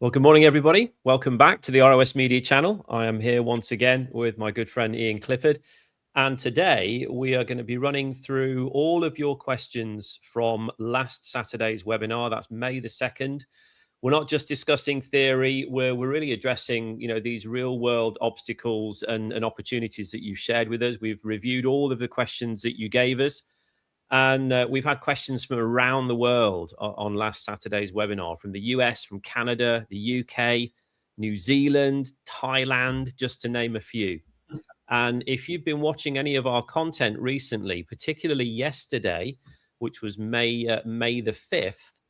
Well, good morning, everybody. Welcome back to the ROS Media channel. I am here once again with my good friend Ian Clifford. And today we are going to be running through all of your questions from last Saturday's webinar. That's May the 2nd. We're not just discussing theory, we're really addressing, these real world obstacles and opportunities that you've shared with us. We've reviewed all of the questions that you gave us. And we've had questions from around the world on last Saturday's webinar, from the US, from Canada, the UK, New Zealand, Thailand, just to name a few. And if you've been watching any of our content recently, particularly yesterday, which was May the 5th,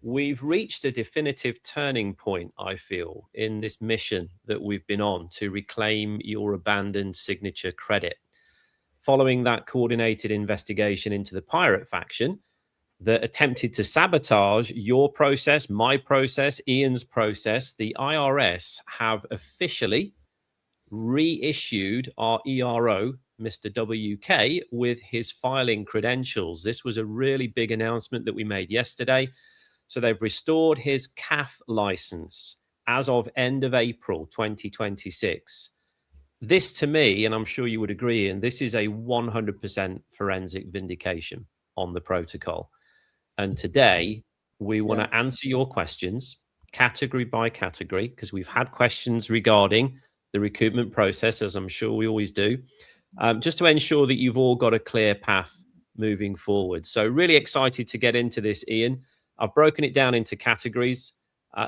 we've reached a definitive turning point, I feel, in this mission that we've been on to reclaim your abandoned signature credit. Following that coordinated investigation into the pirate faction that attempted to sabotage your process, my process, Ian's process, the IRS have officially reissued our ERO, Mr. WK, with his filing credentials. This was a really big announcement that we made yesterday. So they've restored his CAF license as of end of April 2026. This, to me, and I'm sure you would agree, and this is a 100% forensic vindication on the protocol. And today, we want to answer your questions category by category, because we've had questions regarding the recoupment process, as I'm sure we always do, just to ensure that you've all got a clear path moving forward. So really excited to get into this, Ian. I've broken it down into categories.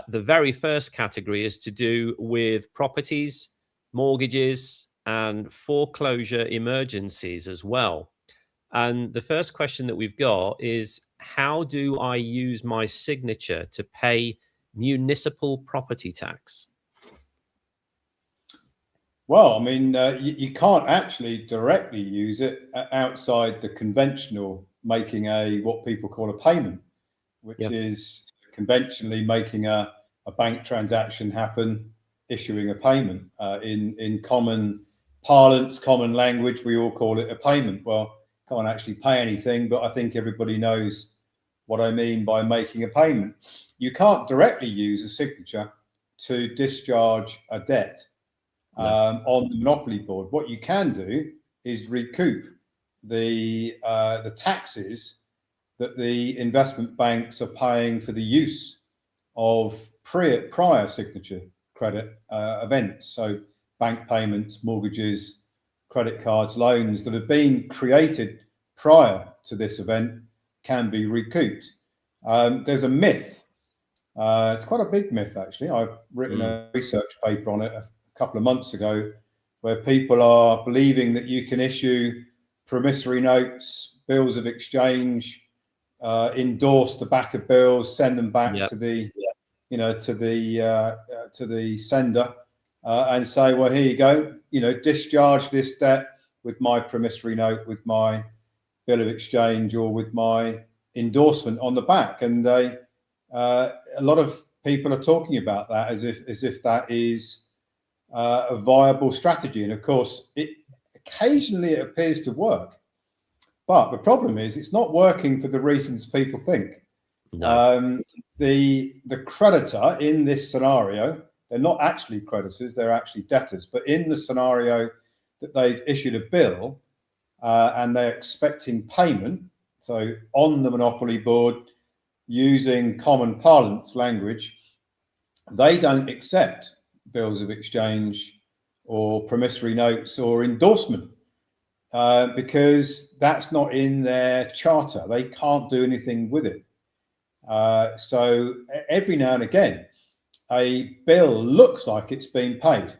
The very first category is to do with properties, mortgages, and foreclosure emergencies as well. And the first question that we've got is, how do I use my signature to pay municipal property tax? Well, I mean, you can't actually directly use it outside the conventional making what people call a payment, which is conventionally making a bank transaction happen, issuing a payment. In common parlance, common language, we all call it a payment. Well, can't actually pay anything, but I think everybody knows what I mean by making a payment. You can't directly use a signature to discharge a debt on the Monopoly Board. What you can do is recoup the taxes that the investment banks are paying for the use of prior signature credit events. So bank payments, mortgages, credit cards, loans that have been created prior to this event can be recouped. There's a myth. It's quite a big myth, actually. I've written a research paper on it a couple of months ago, where people are believing that you can issue promissory notes, bills of exchange, endorse the back of bills, send them back to the to the sender, and say, well, here you go, discharge this debt with my promissory note, with my bill of exchange, or with my endorsement on the back. And a lot of people are talking about that as if that is a viable strategy. And of course, occasionally it appears to work, but the problem is it's not working for the reasons people think. No. The creditor in this scenario, they're not actually creditors, they're actually debtors. But in the scenario that they've issued a bill and they're expecting payment, so on the Monopoly Board, using common parlance language, they don't accept bills of exchange or promissory notes or endorsement because that's not in their charter. They can't do anything with it. So every now and again, a bill looks like it's been paid,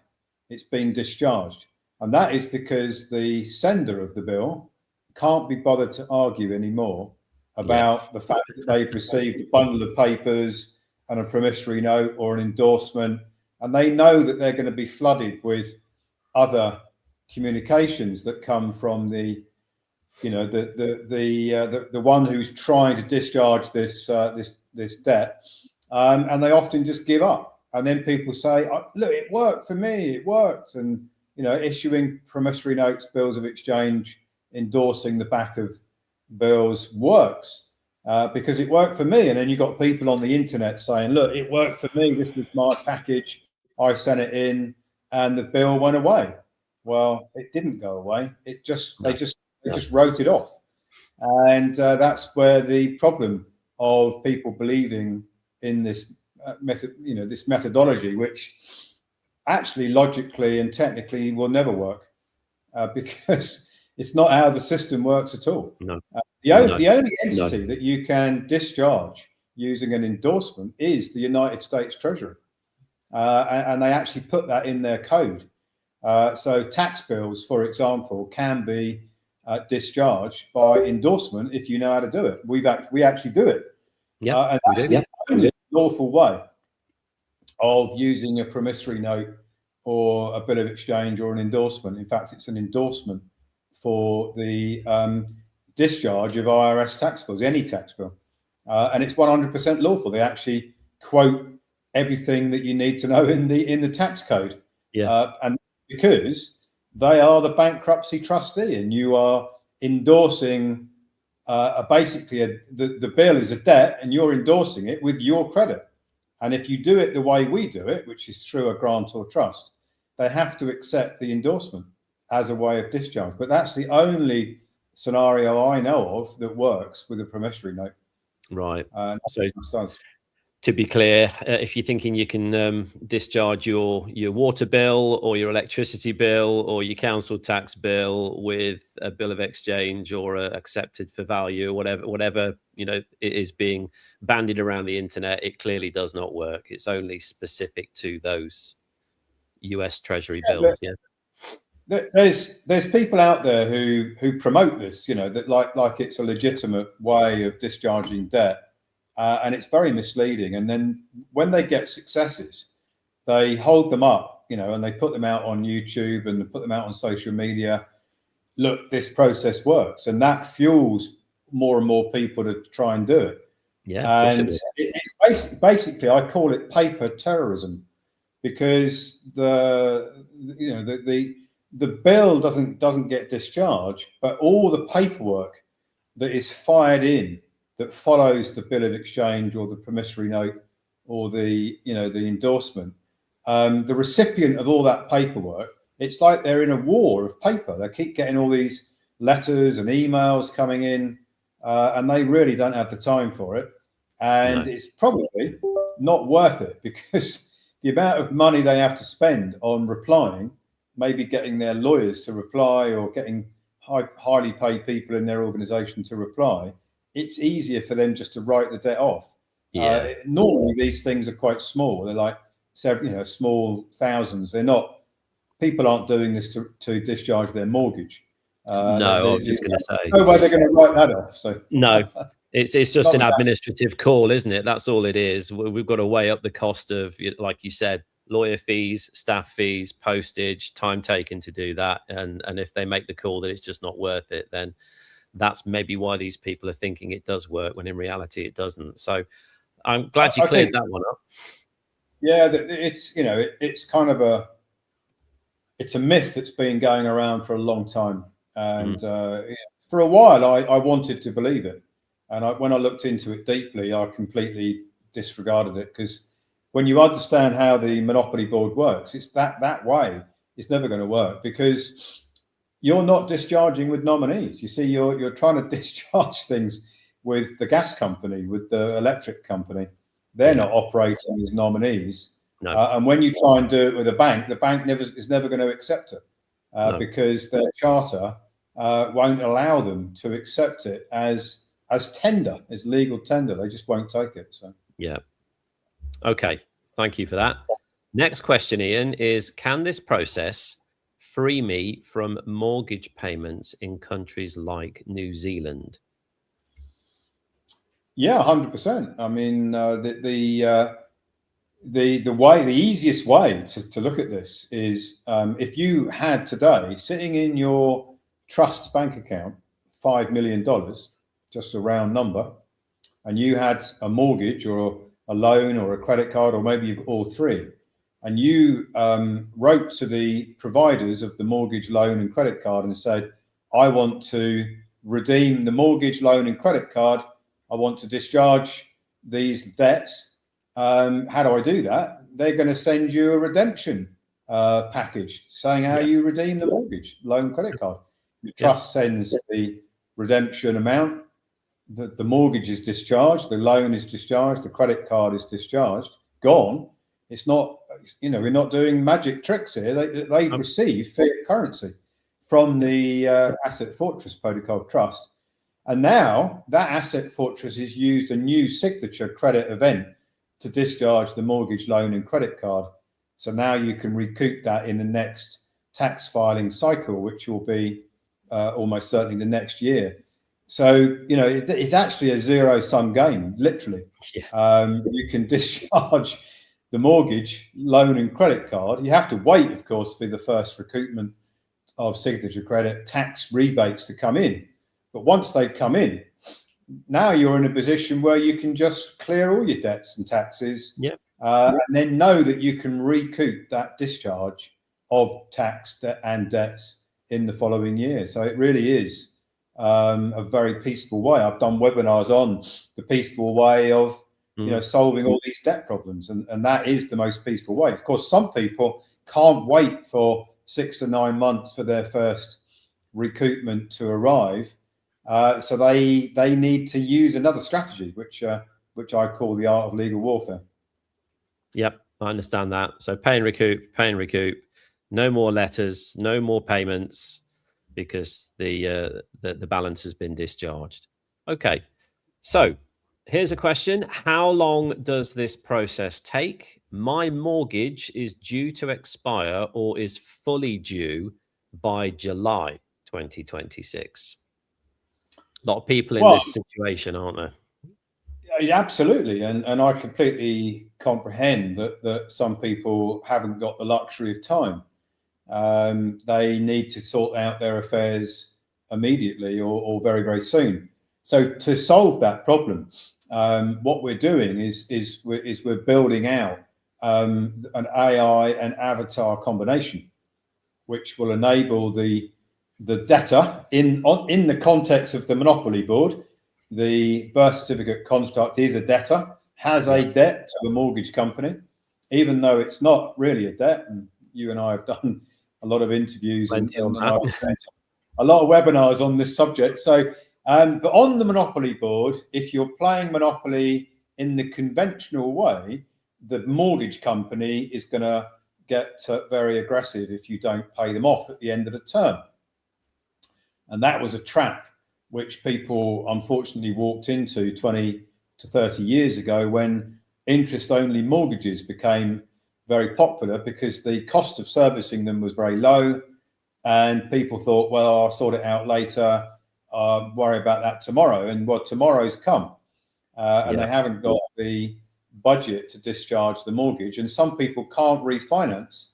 it's been discharged. And that is because the sender of the bill can't be bothered to argue anymore about the fact that they've received a bundle of papers and a promissory note or an endorsement, and they know that they're going to be flooded with other communications that come from the one who's trying to discharge this debt, and they often just give up. And then people say, oh, look, it worked for me, it worked. And issuing promissory notes, bills of exchange, endorsing the back of bills works. because it worked for me. And then you got people on the internet saying, look, it worked for me. This was my package. I sent it in and the bill went away. Well, it didn't go away. It just, they just wrote it off. And that's where the problem of people believing in this method, this methodology, which actually logically and technically will never work, because it's not how the system works at all. No. The only entity that you can discharge using an endorsement is the United States Treasury, and they actually put that in their code. So tax bills, for example, can be discharged by endorsement if you know how to do it. We actually do it. And that's the only lawful way of using a promissory note or a bill of exchange or an endorsement. In fact, it's an endorsement for the discharge of IRS tax bills, any tax bill, and it's 100% lawful. They actually quote everything that you need to know in the tax code, and because they are the bankruptcy trustee, and you are endorsing basically the bill is a debt, and you're endorsing it with your credit. And if you do it the way we do it, which is through a grant or trust, they have to accept the endorsement as a way of discharge. But that's the only scenario I know of that works with a promissory note. Right. So to be clear, if you're thinking you can discharge your water bill or your electricity bill or your council tax bill with a bill of exchange or accepted for value, whatever it is being bandied around the internet, it clearly does not work. It's only specific to those US Treasury bills. There's people out there who promote this, that like it's a legitimate way of discharging debt. And it's very misleading. And then when they get successes, they hold them up, and they put them out on YouTube and put them out on social media. Look, this process works, and that fuels more and more people to try and do it. Yeah, and it's basically I call it paper terrorism, because the bill doesn't get discharged, but all the paperwork that is fired in that follows the bill of exchange or the promissory note or the endorsement, the recipient of all that paperwork, it's like they're in a war of paper. They keep getting all these letters and emails coming in, and they really don't have the time for it. And it's probably not worth it, because the amount of money they have to spend on replying, maybe getting their lawyers to reply or getting highly paid people in their organization to reply, it's easier for them just to write the debt off. Normally these things are quite small. They're like small thousands. They're not, people aren't doing this to discharge their mortgage. No, I was just going to say, no way they're going to write that off. So no, it's just an administrative call, isn't it? That's all it is. We've got to weigh up the cost of, like you said, lawyer fees, staff fees, postage, time taken to do that. And if they make the call that it's just not worth it, then that's maybe why these people are thinking it does work, when in reality it doesn't. So I'm glad you cleared that one up. Yeah, it's kind of it's a myth that's been going around for a long time. And for a while, I wanted to believe it. And when I looked into it deeply, I completely disregarded it, because when you understand how the Monopoly Board works, it's that way. It's never going to work, because you're not discharging with nominees. You see, you're trying to discharge things with the gas company, with the electric company. They're not operating as nominees. No. And when you try and do it with a bank, the bank is never going to accept it, because their charter won't allow them to accept it as tender, as legal tender. They just won't take it. So yeah. Okay. Thank you for that. Next question, Ian, is, can this process free me from mortgage payments in countries like New Zealand? Yeah, 100%. I mean, the easiest way to look at this is, if you had today sitting in your trust bank account $5 million, just a round number, and you had a mortgage or a loan or a credit card, or maybe you've all three, and you wrote to the providers of the mortgage, loan and credit card and said, I want to redeem the mortgage, loan and credit card. I want to discharge these debts. How do I do that? They're going to send you a redemption package saying how you redeem the mortgage loan credit card. The trust sends the redemption amount, the mortgage is discharged, the loan is discharged, the credit card is discharged, gone. It's not, we're not doing magic tricks here. They receive fiat currency from the Asset Fortress Protocol Trust. And now that Asset Fortress has used a new signature credit event to discharge the mortgage loan and credit card. So now you can recoup that in the next tax filing cycle, which will be almost certainly the next year. So, it's actually a zero-sum game, literally. You can discharge the mortgage, loan and credit card. You have to wait, of course, for the first recoupment of signature credit tax rebates to come in. But once they come in, now you're in a position where you can just clear all your debts and taxes, and then know that you can recoup that discharge of tax and debts in the following year. So it really is a very peaceful way. I've done webinars on the peaceful way of solving all these debt problems, and that is the most peaceful way. Of course, some people can't wait for 6 to 9 months for their first recoupment to arrive, so they need to use another strategy, which I call the art of legal warfare. Yep, I understand that. So pay and recoup, no more letters, no more payments, because the balance has been discharged. Okay, so here's a question. How long does this process take? My mortgage is due to expire or is fully due by July 2026. A lot of people in this situation, aren't there? Yeah, absolutely. And I completely comprehend that some people haven't got the luxury of time. They need to sort out their affairs immediately or very, very soon. So to solve that problem, what we're doing is we're building out an AI and avatar combination, which will enable the debtor in the context of the Monopoly Board. The birth certificate construct is a debtor, has a debt to a mortgage company, even though it's not really a debt. And you and I have done a lot of interviews and a lot of webinars on this subject. So, but on the Monopoly Board, if you're playing Monopoly in the conventional way, the mortgage company is going to get very aggressive if you don't pay them off at the end of the term. And that was a trap which people unfortunately walked into 20 to 30 years ago when interest-only mortgages became very popular, because the cost of servicing them was very low, and people thought, well, I'll sort it out later, worry about that tomorrow. And well, tomorrow's come, and they haven't got the budget to discharge the mortgage. And some people can't refinance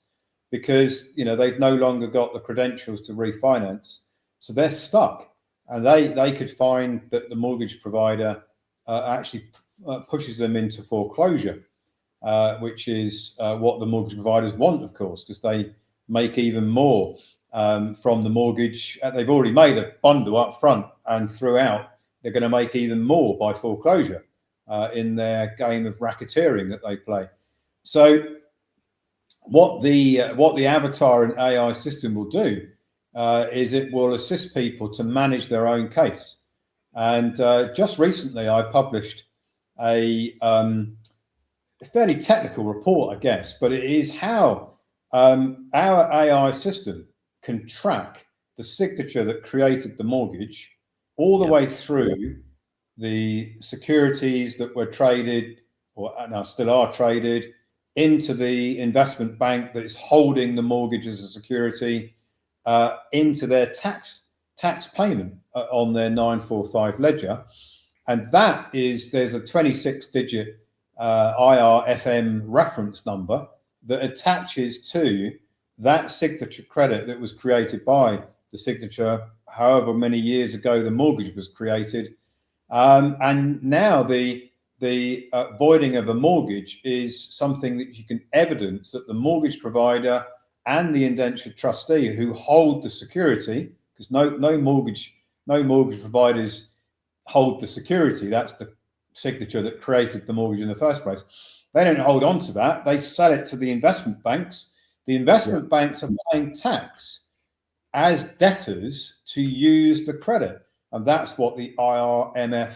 because they've no longer got the credentials to refinance, so they're stuck. And they could find that the mortgage provider actually pushes them into foreclosure, which is what the mortgage providers want, of course, because they make even more from the mortgage. They've already made a bundle up front, and throughout they're going to make even more by foreclosure in their game of racketeering that they play. So what the avatar and AI system will do is it will assist people to manage their own case. And just recently I published a fairly technical report, I guess, but it is how our AI system can track the signature that created the mortgage all the way through the securities that were traded, or now still are traded, into the investment bank that is holding the mortgage as a security, into their tax payment on their 945 ledger. And that is, there's a 26-digit IRFM reference number that attaches to that signature credit that was created by the signature however many years ago the mortgage was created. And now the voiding of a mortgage is something that you can evidence that the mortgage provider and the indentured trustee who hold the security, because no mortgage providers hold the security. That's the signature that created the mortgage in the first place. They don't hold on to that. They sell it to the investment banks. The investment banks are paying tax as debtors to use the credit. And that's what the IRMF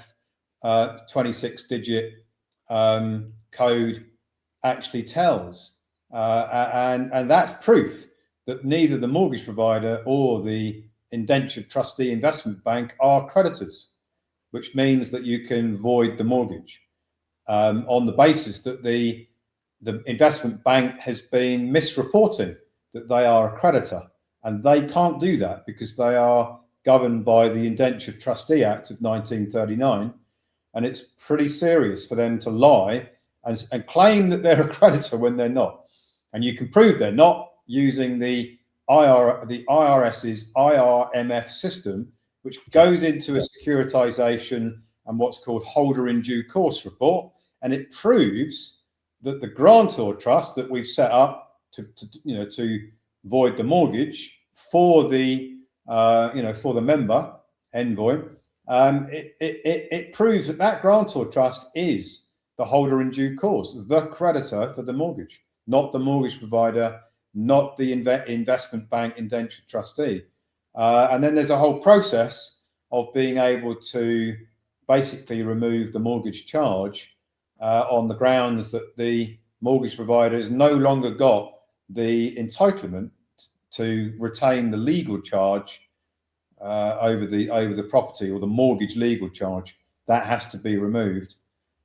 26-digit code actually tells. And that's proof that neither the mortgage provider or the indentured trustee investment bank are creditors, which means that you can void the mortgage on the basis that the investment bank has been misreporting that they are a creditor. And they can't do that because they are governed by the Indentured Trustee Act of 1939. And it's pretty serious for them to lie and claim that they're a creditor when they're not. And you can prove they're not using the IRS's IRMF system, which goes into a securitization and what's called holder in due course report. And it proves that the grantor trust that we've set up to void the mortgage for the for the member envoy, it proves that grantor trust is the holder in due course, the creditor for the mortgage, not the mortgage provider, not the investment bank indentured trustee. And then there's a whole process of being able to basically remove the mortgage charge on the grounds that the mortgage provider has no longer got the entitlement to retain the legal charge over the property, or the mortgage legal charge. That has to be removed.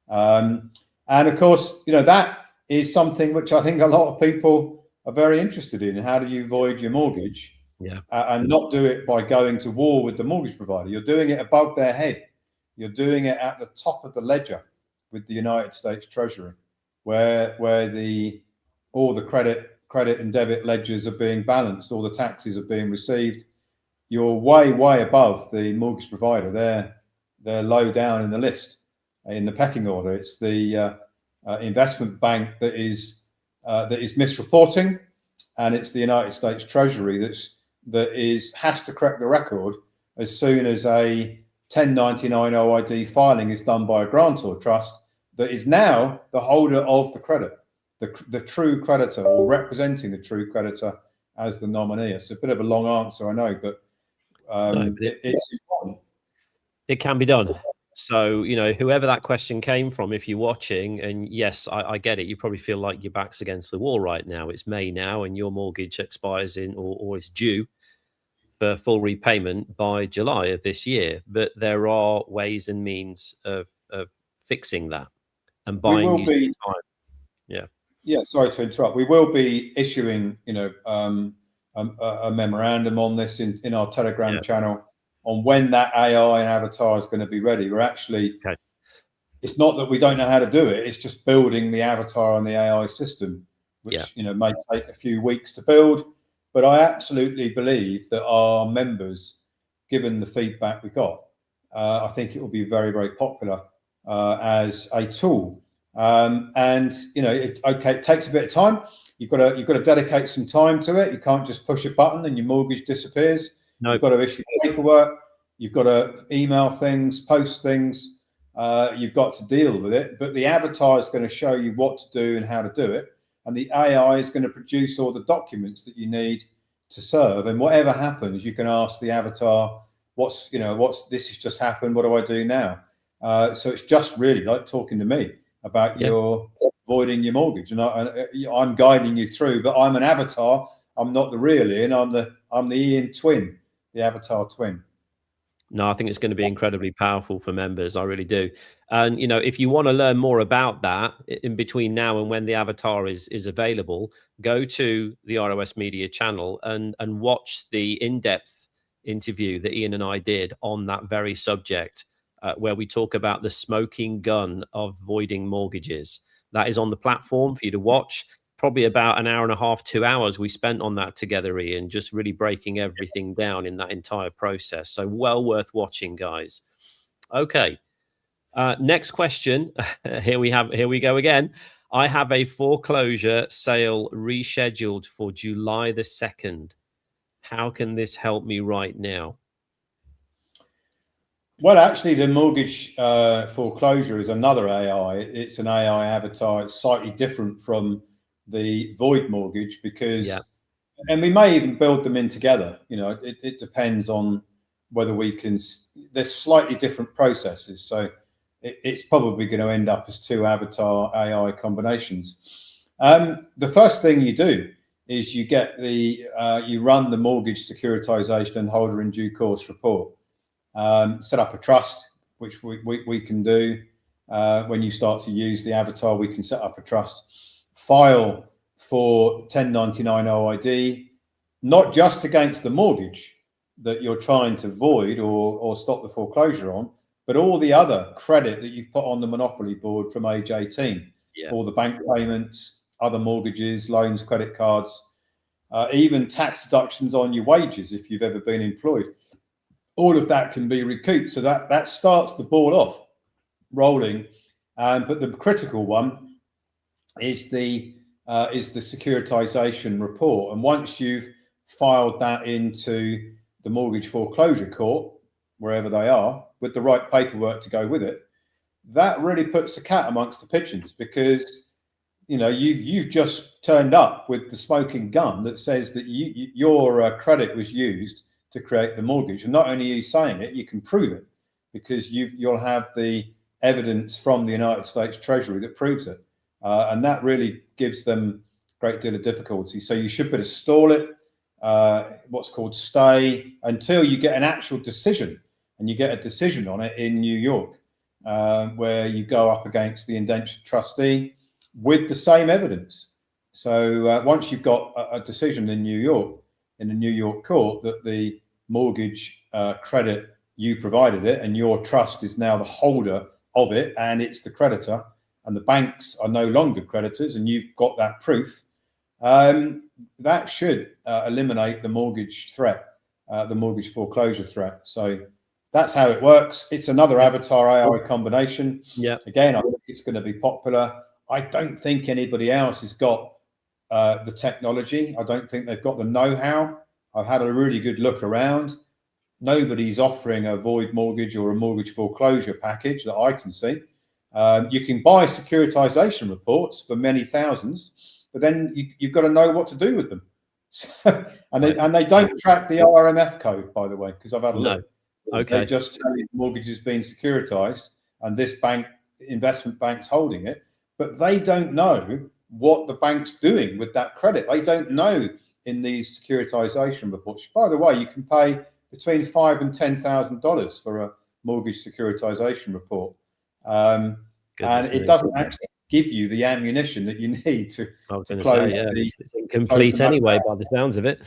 And of course, that is something which I think a lot of people are very interested in. How do you void your mortgage? And not do it by going to war with the mortgage provider. You're doing it above their head. You're doing it at the top of the ledger with the United States Treasury, where all the credit and debit ledgers are being balanced, all the taxes are being received. You're way above the mortgage provider. They're low down in the list, in the pecking order. It's the investment bank that is misreporting, and it's the United States Treasury has to correct the record as soon as a 1099 OID filing is done by a grantor trust that is now the holder of the credit, the true creditor, or representing the true creditor as the nominee. It's a bit of a long answer, I know, but it's important. It can be done. So, whoever that question came from, if you're watching, and yes, I get it, you probably feel like your back's against the wall right now. It's May now, and your mortgage expires or is due for full repayment by July of this year. But there are ways and means of fixing that and buying you some time. Yeah, sorry to interrupt. We will be issuing, a memorandum on this in our Telegram channel on when that AI and avatar is going to be ready. We're actually, it's not that we don't know how to do it. It's just building the avatar on the AI system, which, may take a few weeks to build. But I absolutely believe that our members, given the feedback we got, I think it will be very, very popular as a tool. And it takes a bit of time. You've got to dedicate some time to it. You can't just push a button and your mortgage disappears. No. You've got to issue paperwork. You've got to email things, post things. You've got to deal with it. But the avatar is going to show you what to do and how to do it. And the AI is going to produce all the documents that you need to serve. And whatever happens, you can ask the avatar, what's this has just happened. What do I do now? So it's just really like talking to me about your voiding your mortgage, and I'm guiding you through. But I'm an avatar. I'm not the real Ian. I'm the Ian twin, the avatar twin. No, I think it's going to be incredibly powerful for members. I really do. And, if you want to learn more about that in between now and when the avatar is available, go to the ROS Media channel and watch the in-depth interview that Ian and I did on that very subject, where we talk about the smoking gun of voiding mortgages. That is on the platform for you to watch. Probably about an hour and a half, 2 hours we spent on that together, Ian, just really breaking everything down in that entire process. So well worth watching, guys. Okay. Next question. Here we go again. I have a foreclosure sale rescheduled for July the 2nd. How can this help me right now? Well, actually, the mortgage foreclosure is another AI. It's an AI avatar. It's slightly different from the void mortgage because, and we may even build them in together. You know, it depends on whether we can. There's slightly different processes, so it's probably going to end up as two avatar AI combinations. The first thing you do is you get you run the mortgage securitization and holder in due course report. Set up a trust, which we can do. When you start to use the avatar, we can set up a trust. File for 1099 OID, not just against the mortgage that you're trying to void or stop the foreclosure on, but all the other credit that you've put on the monopoly board from age 18, all the bank payments, other mortgages, loans, credit cards, even tax deductions on your wages if you've ever been employed. All of that can be recouped. So that starts the ball off rolling. But the critical one is the securitization report. And once you've filed that into the mortgage foreclosure court, wherever they are, with the right paperwork to go with it, that really puts the cat amongst the pigeons, because you know you've just turned up with the smoking gun that says that your credit was used to create the mortgage. And not only are you saying it, you can prove it, because you'll have the evidence from the United States Treasury that proves it. And that really gives them a great deal of difficulty. So you should better stall it, what's called stay, until you get an actual decision. And you get a decision on it in New York, where you go up against the indentured trustee with the same evidence. So once you've got a decision in New York, in the New York court, that the mortgage credit, you provided it, and your trust is now the holder of it, and it's the creditor, and the banks are no longer creditors, and you've got that proof, that should eliminate the mortgage threat, the mortgage foreclosure threat. So that's how it works. It's another avatar AI combination. Again, I think it's going to be popular. I don't think anybody else has got the technology. I don't think they've got the know-how. I've had a really good look around. Nobody's offering a void mortgage or a mortgage foreclosure package that I can see. You can buy securitization reports for many thousands, but then you've got to know what to do with them. And they don't track the RMF code, by the way, because I've had a look. They just tell you the mortgage is being securitized and this bank, investment bank's holding it, but they don't know what the bank's doing with that credit. They don't know in these securitization reports. By the way, you can pay between $5,000 and $10,000 for a mortgage securitization report, and it doesn't actually give you the ammunition that you need to close it's incomplete anyway, by the sounds of it.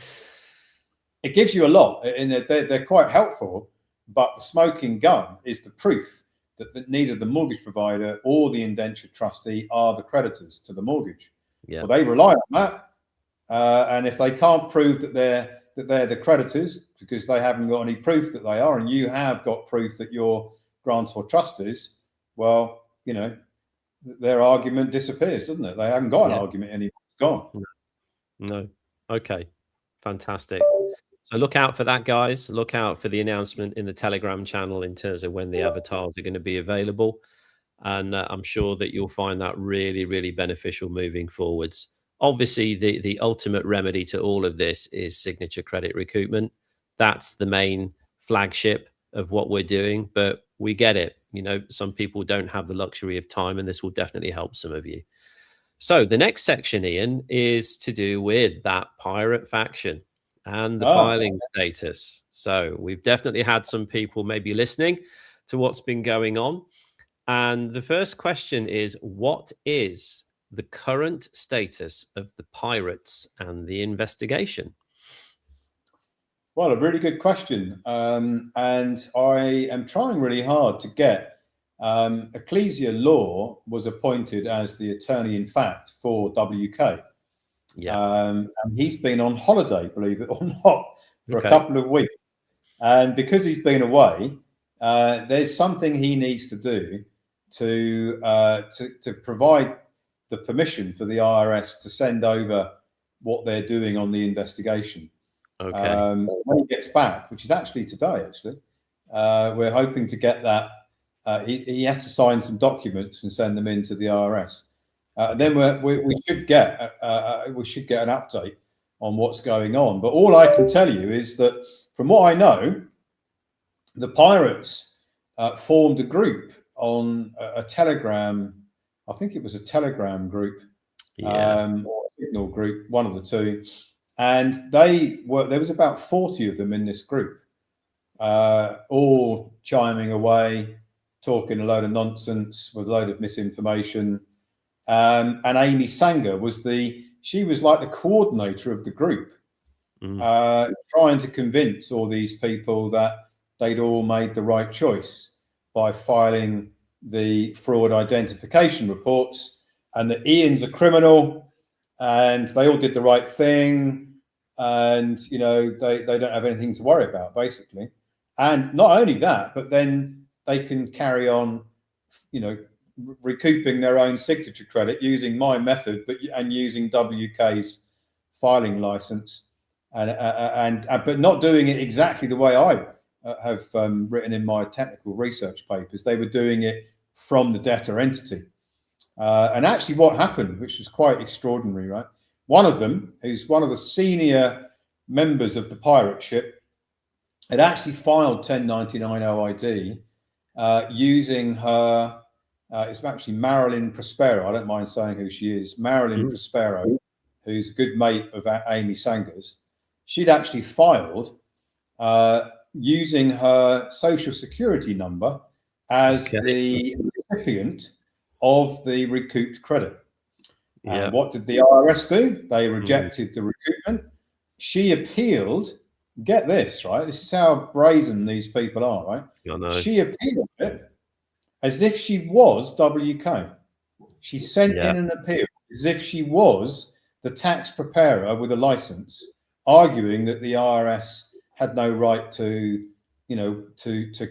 It gives you a lot, and they're quite helpful, but the smoking gun is the proof that neither the mortgage provider or the indentured trustee are the creditors to the mortgage. Well, they rely on that, and if they can't prove that they're the creditors because they haven't got any proof that they are, and you have got proof that your grantor trust is, well, you know, their argument disappears, doesn't it? They haven't got an argument anymore. It's gone. No. Okay. Fantastic. So look out for that, guys. Look out for the announcement in the Telegram channel in terms of when the avatars are going to be available. And I'm sure that you'll find that really, really beneficial moving forwards. Obviously, the ultimate remedy to all of this is signature credit recoupment. That's the main flagship of what we're doing, but we get it. You know, some people don't have the luxury of time, and this will definitely help some of you. So the next section, Ian, is to do with that pirate faction and the filing status. So we've definitely had some people maybe listening to what's been going on. And the first question is, what is the current status of the pirates and the investigation? Well, a really good question. And I am trying really hard to get Ecclesia Law was appointed as the attorney in fact for WK. And he's been on holiday, believe it or not, for a couple of weeks. And because he's been away, there's something he needs to do to provide the permission for the IRS to send over what they're doing on the investigation. When he gets back, which is actually today, We're hoping to get that. He has to sign some documents and send them in to the IRS. Then we should get an update on what's going on. But all I can tell you is that, from what I know, the pirates formed a group on a Telegram. I think it was a Telegram group, or a Signal group, one of the two. And there was about 40 of them in this group, all chiming away, talking a load of nonsense with a load of misinformation. And Amy Sanger was like the coordinator of the group, trying to convince all these people that they'd all made the right choice by filing the fraud identification reports, and that Ian's a criminal and they all did the right thing, and they don't have anything to worry about, basically. And not only that, but then they can carry on recouping their own signature credit using my method, and using WK's filing license, but not doing it exactly the way I have written in my technical research papers. They were doing it from the debtor entity. And actually what happened, which was quite extraordinary, right? One of them, who's one of the senior members of the pirate ship, had actually filed 1099 OID using her, it's actually Marilyn Prospero. I don't mind saying who she is. Marilyn Prospero, who's a good mate of Amy Sanger's. She'd actually filed using her social security number as the recipient of the recouped credit. And what did the IRS do? They rejected the recoupment. She appealed. Get this, right? This is how brazen these people are, right? She appealed it as if she was WK. She sent in an appeal as if she was the tax preparer with a license, arguing that the IRS had no right to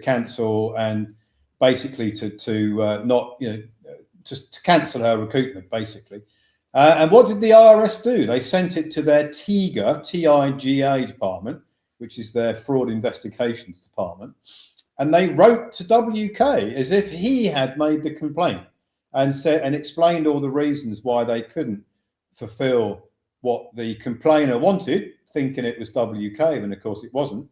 cancel, and basically to cancel her recoupment, basically. And what did the IRS do? They sent it to their TIGA, T-I-G-A department, which is their fraud investigations department. And they wrote to WK as if he had made the complaint, and explained all the reasons why they couldn't fulfill what the complainer wanted, thinking it was WK, when of course it wasn't.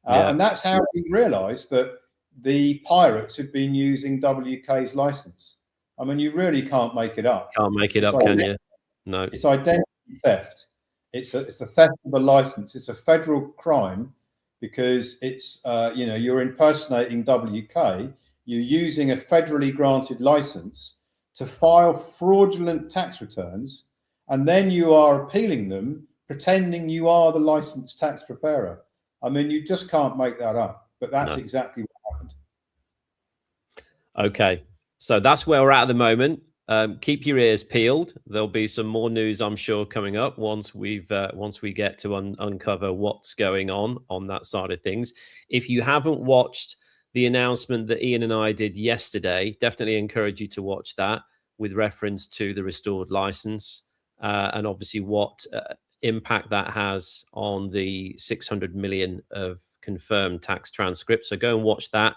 And that's how we realized that the pirates had been using WK's license. I mean, you really can't make it up. Can't make it up, can you? No. It's identity theft. It's the theft of a license. It's a federal crime, because it's you're impersonating WK. You're using a federally granted license to file fraudulent tax returns, and then you are appealing them, pretending you are the licensed tax preparer. I mean, you just can't make that up. But that's exactly what happened. Okay, so that's where we're at the moment. Keep your ears peeled. There'll be some more news, I'm sure, coming up once we get to uncover what's going on that side of things. If you haven't watched the announcement that Ian and I did yesterday, definitely encourage you to watch that, with reference to the restored license, and obviously what impact that has on the 600 million of confirmed tax transcripts. So go and watch that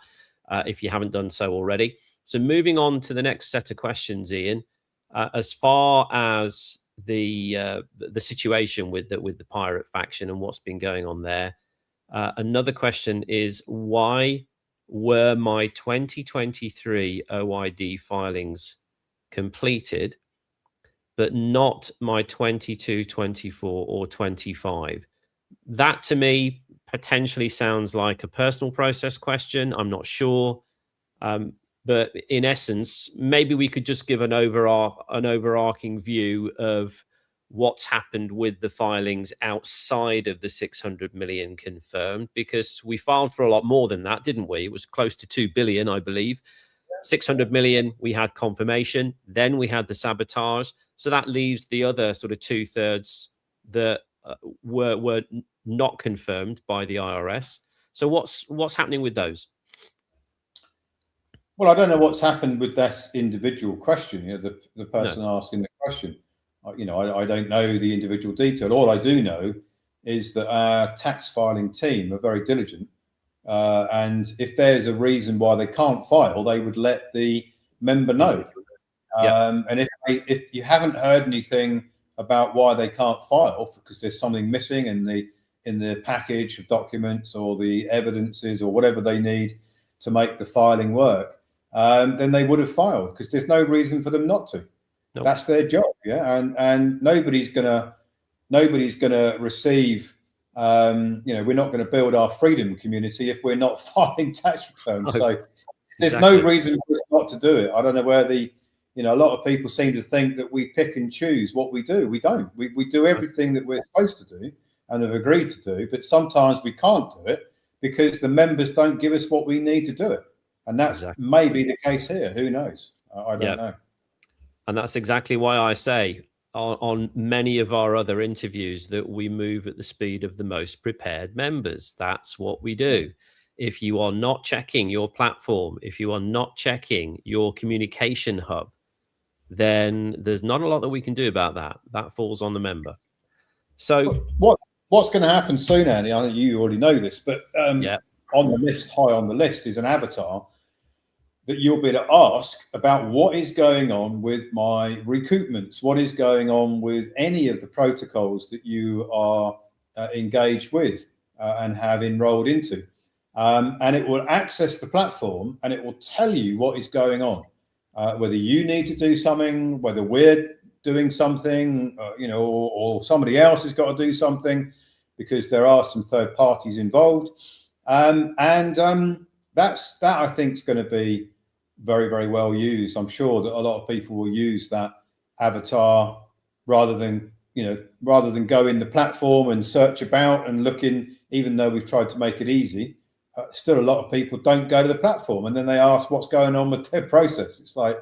if you haven't done so already. So moving on to the next set of questions, Ian, as far as the situation with the pirate faction and what's been going on there, another question is, why were my 2023 OID filings completed, but not my 22, 24, or 25? That to me potentially sounds like a personal process question. I'm not sure. But in essence, maybe we could just give an overarching view of what's happened with the filings outside of the 600 million confirmed, because we filed for a lot more than that, didn't we? It was close to 2 billion, I believe. 600 million, we had confirmation. Then we had the sabotage. So that leaves the other sort of 2/3 that were not confirmed by the IRS. So what's happening with those? Well, I don't know what's happened with this individual question. The person asking the question. I don't know the individual detail. All I do know is that our tax filing team are very diligent, and if there's a reason why they can't file, they would let the member know. And if you haven't heard anything about why they can't file because there's something missing in the package of documents or the evidences or whatever they need to make the filing work, then they would have filed, because there's no reason for them not to. Nope. That's their job, and nobody's gonna receive. We're not going to build our freedom community if we're not filing tax returns. So there's no reason for us not to do it. I don't know where a lot of people seem to think that we pick and choose what we do. We don't. We do everything that we're supposed to do and have agreed to do, but sometimes we can't do it because the members don't give us what we need to do it. And that's maybe the case here. Who knows? I don't know. And that's exactly why I say on many of our other interviews that we move at the speed of the most prepared members. That's what we do. If you are not checking your platform, if you are not checking your communication hub, then there's not a lot that we can do about that. That falls on the member. So what's going to happen soon, Andy? I think you already know this, but on the list, high on the list, is an avatar that you'll be able to ask about what is going on with my recoupments, what is going on with any of the protocols that you are engaged with and have enrolled into. And it will access the platform and it will tell you what is going on, whether you need to do something, whether we're doing something, or somebody else has got to do something, because there are some third parties involved. That I think is going to be very, very well used. I'm sure that a lot of people will use that avatar rather than go in the platform and search about and look in, even though we've tried to make it easy. Still, a lot of people don't go to the platform, and then they ask what's going on with their process. It's like,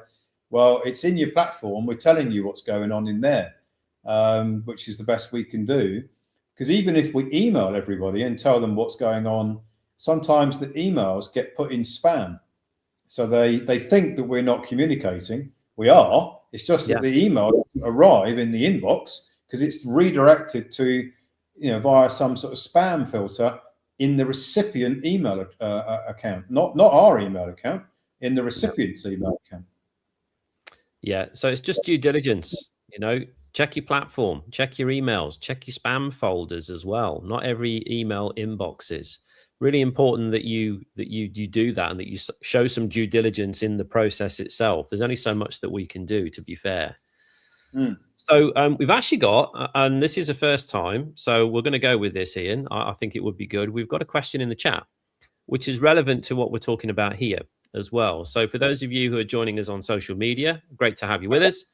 well, it's in your platform. We're telling you what's going on in there, which is the best we can do. Because even if we email everybody and tell them what's going on, sometimes the emails get put in spam. So they think that we're not communicating. We are. It's just that the email doesn't arrive in the inbox because it's redirected to, via some sort of spam filter in the recipient email account, not our email account, in the recipient's email account. Yeah. So it's just due diligence. Check your platform, check your emails, check your spam folders as well. Not every email inbox is. Really important that you do that, and that you show some due diligence in the process itself. There's only so much that we can do, to be fair. So we've actually got, and this is the first time, so we're going to go with this, Ian. I think it would be good. We've got a question in the chat, which is relevant to what we're talking about here as well. So for those of you who are joining us on social media, great to have you with us.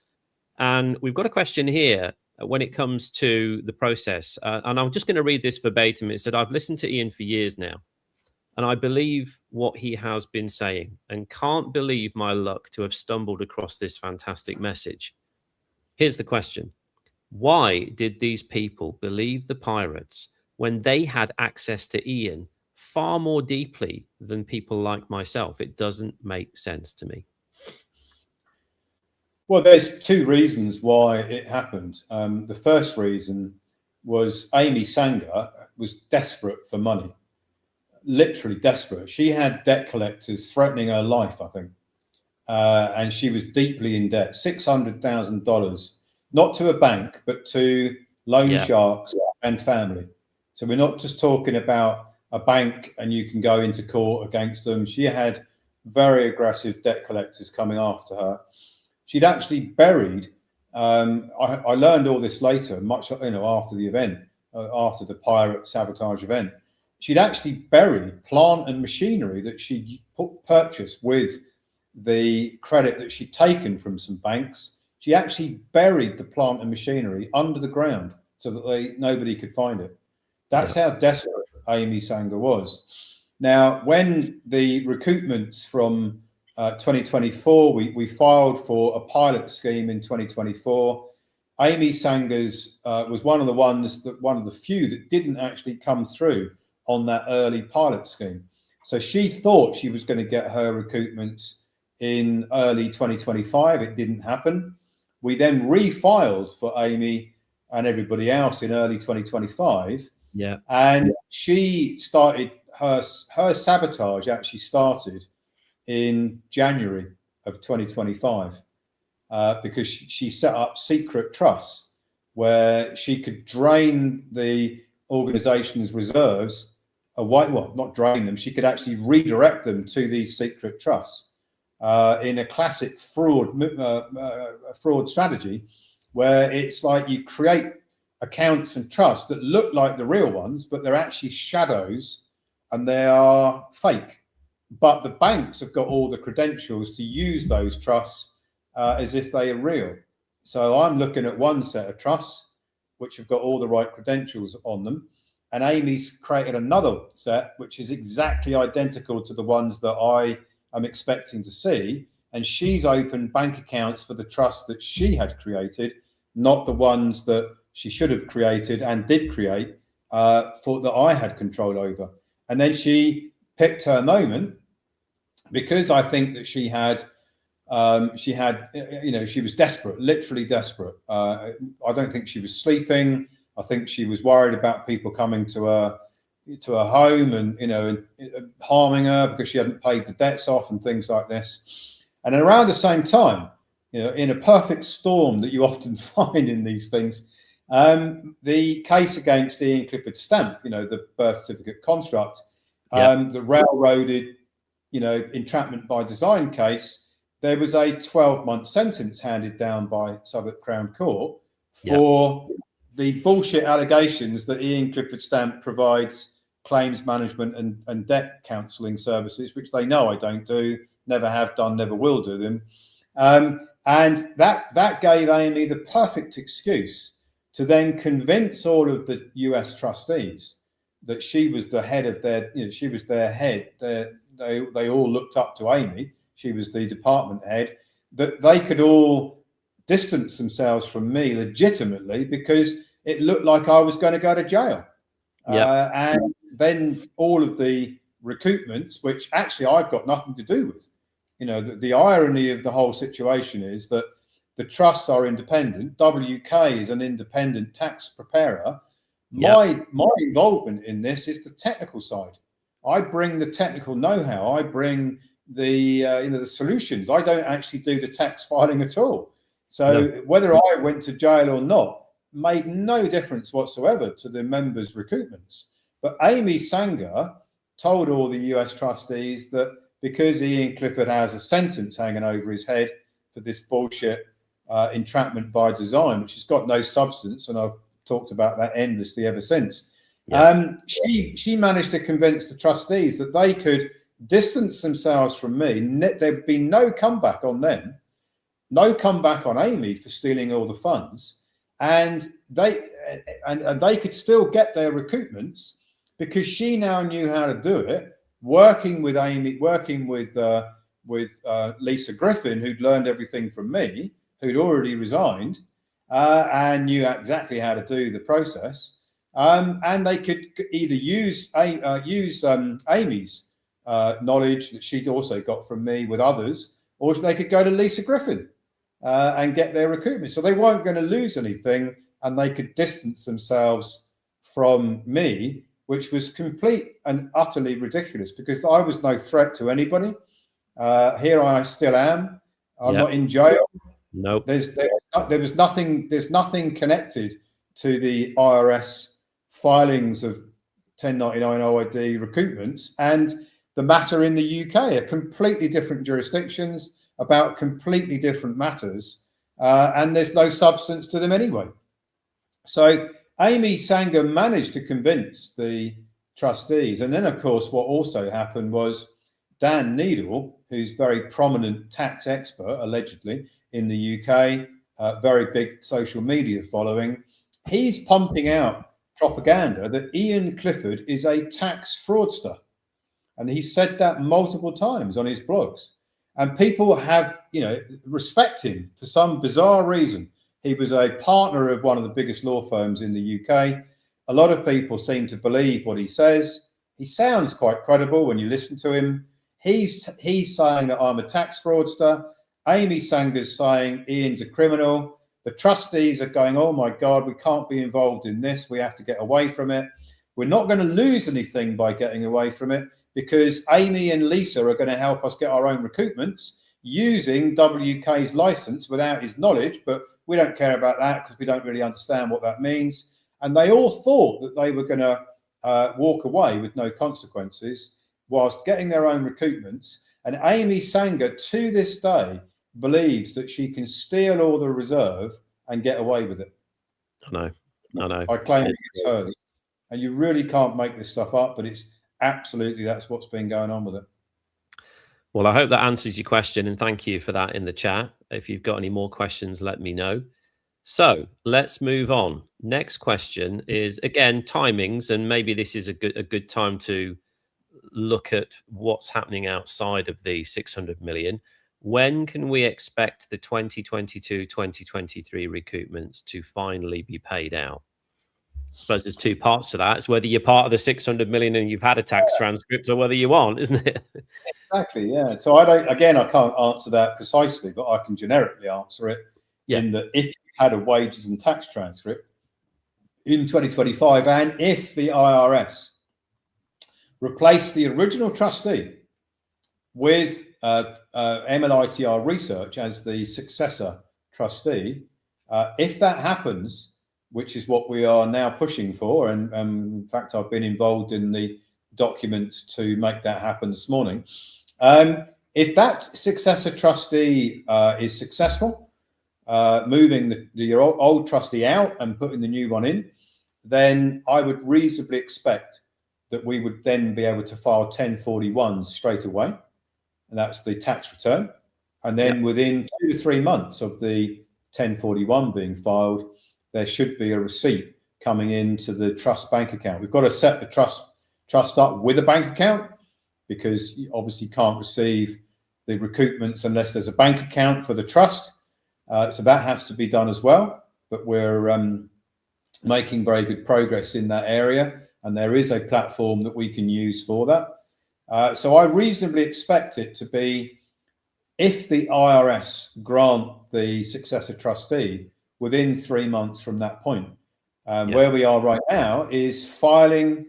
And we've got a question here when it comes to the process. And I'm just going to read this verbatim. It said, I've listened to Ian for years now, and I believe what he has been saying, and can't believe my luck to have stumbled across this fantastic message. Here's the question. Why did these people believe the pirates when they had access to Ian far more deeply than people like myself? It doesn't make sense to me. Well, there's two reasons why it happened. The first reason was Amy Sanger was desperate for money, literally desperate. She had debt collectors threatening her life, I think, and she was deeply in debt, $600,000, not to a bank, but to loan sharks and family. So we're not just talking about a bank and you can go into court against them. She had very aggressive debt collectors coming after her. She'd actually buried, I learned all this later, much after the event, after the pirate sabotage event. She'd actually buried plant and machinery that she'd purchased with the credit that she'd taken from some banks. She actually buried the plant and machinery under the ground so that nobody could find it. That's how desperate Amy Sanger was. Now, when the recoupments from 2024, we filed for a pilot scheme in 2024. Amy Sanger's was one of the few that didn't actually come through on that early pilot scheme. So she thought she was going to get her recoupments in early 2025. It didn't happen. We then refiled for Amy and everybody else in early 2025. Yeah. And she started her sabotage actually started in January of 2025 because she set up secret trusts where she could drain the organization's reserves away. Well, not drain them. She could actually redirect them to these secret trusts in a classic fraud strategy, where it's like you create accounts and trusts that look like the real ones, but they're actually shadows and they are fake. But the banks have got all the credentials to use those trusts as if they are real. So I'm looking at one set of trusts which have got all the right credentials on them, and Amy's created another set which is exactly identical to the ones that I am expecting to see, and she's opened bank accounts for the trusts that she had created, not the ones that she should have created and did create for that I had control over. And then she picked her moment, because I think that she was desperate, literally desperate. I don't think she was sleeping. I think she was worried about people coming to her home and harming her because she hadn't paid the debts off and things like this. And around the same time, in a perfect storm that you often find in these things, the case against Ian Clifford Stamp, the birth certificate construct, the railroaded, entrapment by design case, there was a 12-month sentence handed down by Southwark Crown Court for the bullshit allegations that Ian Clifford Stamp provides claims management and debt counselling services, which they know I don't do, never have done, never will do them. And that gave Amy the perfect excuse to then convince all of the US trustees that she was the head of their, she was their head. They all looked up to Amy. She was the department head, that they could all distance themselves from me legitimately because it looked like I was going to go to jail. And then all of the recoupments, which actually I've got nothing to do with. The irony of the whole situation is that the trusts are independent. WK is an independent tax preparer. My involvement in this is the technical side. I bring the technical know-how. I bring the solutions. I don't actually do the tax filing at all. So whether I went to jail or not made no difference whatsoever to the members' recoupments. But Amy Sanger told all the US trustees that because Ian Clifford has a sentence hanging over his head for this bullshit entrapment by design, which has got no substance, and I've talked about that endlessly ever since. She managed to convince the trustees that they could distance themselves from me. There'd be no comeback on them, no comeback on Amy for stealing all the funds, and they could still get their recoupments because she now knew how to do it, working with Amy, working with Lisa Griffin, who'd learned everything from me, who'd already resigned and knew exactly how to do the process. And they could either use Amy's knowledge that she'd also got from me with others, or they could go to Lisa Griffin and get their recoupment. So they weren't going to lose anything, and they could distance themselves from me, which was complete and utterly ridiculous because I was no threat to anybody. Here I still am. I'm not in jail. Nope. There's nothing connected to the IRS filings of 1099 OID recoupments and the matter in the UK are completely different jurisdictions about completely different matters, and there's no substance to them anyway. So Amy Sanger managed to convince the trustees, and then of course what also happened was Dan Needle, who's very prominent tax expert allegedly in the UK, very big social media following, he's pumping out propaganda that Ian Clifford is a tax fraudster. And he said that multiple times on his blogs. And people have, respect him for some bizarre reason. He was a partner of one of the biggest law firms in the UK. A lot of people seem to believe what he says. He sounds quite credible when you listen to him. He's saying that I'm a tax fraudster. Amy Sanger's saying Ian's a criminal. The trustees are going, oh my God, we can't be involved in this. We have to get away from it. We're not going to lose anything by getting away from it, because Amy and Lisa are going to help us get our own recoupments using WK's license without his knowledge, but we don't care about that because we don't really understand what that means. And they all thought that they were going to walk away with no consequences whilst getting their own recoupments. And Amy Sanger, to this day, believes that she can steal all the reserve and get away with it. I know. I claim it's hers. And you really can't make this stuff up, but it's absolutely, that's what's been going on with it. Well, I hope that answers your question, and thank you for that in the chat. If you've got any more questions, let me know. So let's move on. Next question is, again, timings, and maybe this is a good time to look at what's happening outside of the 600 million. When can we expect the 2022-2023 recoupments to finally be paid out? I suppose there's two parts to that. It's whether you're part of the 600 million and you've had a tax transcript, or whether you aren't, isn't it? Exactly, yeah. So I can't answer that precisely, but I can generically answer it in that if you had a wages and tax transcript in 2025, and if the IRS replaced the original trustee with MLITR Research as the successor trustee, if that happens, which is what we are now pushing for, and in fact, I've been involved in the documents to make that happen this morning. If that successor trustee is successful, moving your old trustee out and putting the new one in, then I would reasonably expect that we would then be able to file 1041s straight away, and that's the tax return. And then within 2 to 3 months of the 1041 being filed, there should be a receipt coming into the trust bank account. We've got to set the trust up with a bank account, because you obviously can't receive the recoupments unless there's a bank account for the trust. So that has to be done as well. But we're making very good progress in that area, and there is a platform that we can use for that. So I reasonably expect it to be, if the IRS grant the successor trustee, within 3 months from that point. Where we are right now is filing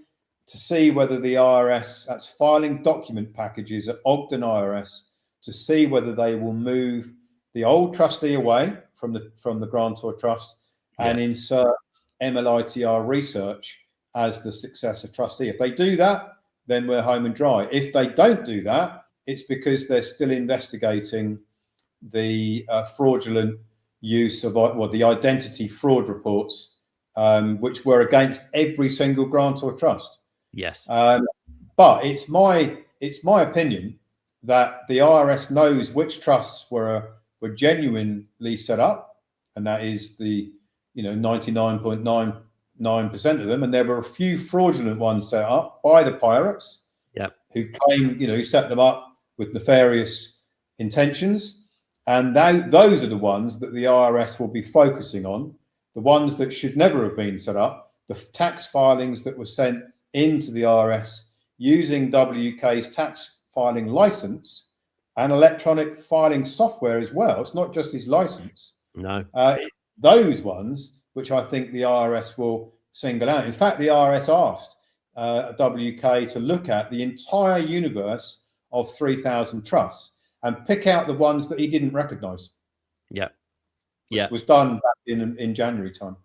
to see whether the IRS, that's filing document packages at Ogden IRS to see whether they will move the old trustee away from the grantor trust and insert MLITR Research as the successor trustee. If they do that, then we're home and dry. If they don't do that, it's because they're still investigating the fraudulent use of the identity fraud reports, which were against every single grantor trust. Yes. But it's my opinion that the IRS knows which trusts were genuinely set up, and that is the 99.99% of them, and there were a few fraudulent ones set up by the pirates, who claim who set them up with nefarious intentions. And those are the ones that the IRS will be focusing on, the ones that should never have been set up, the tax filings that were sent into the IRS using WK's tax filing license and electronic filing software as well. It's not just his license. No. Those ones, which I think the IRS will single out. In fact, the IRS asked WK to look at the entire universe of 3,000 trusts and pick out the ones that he didn't recognize. Which was done back in January time.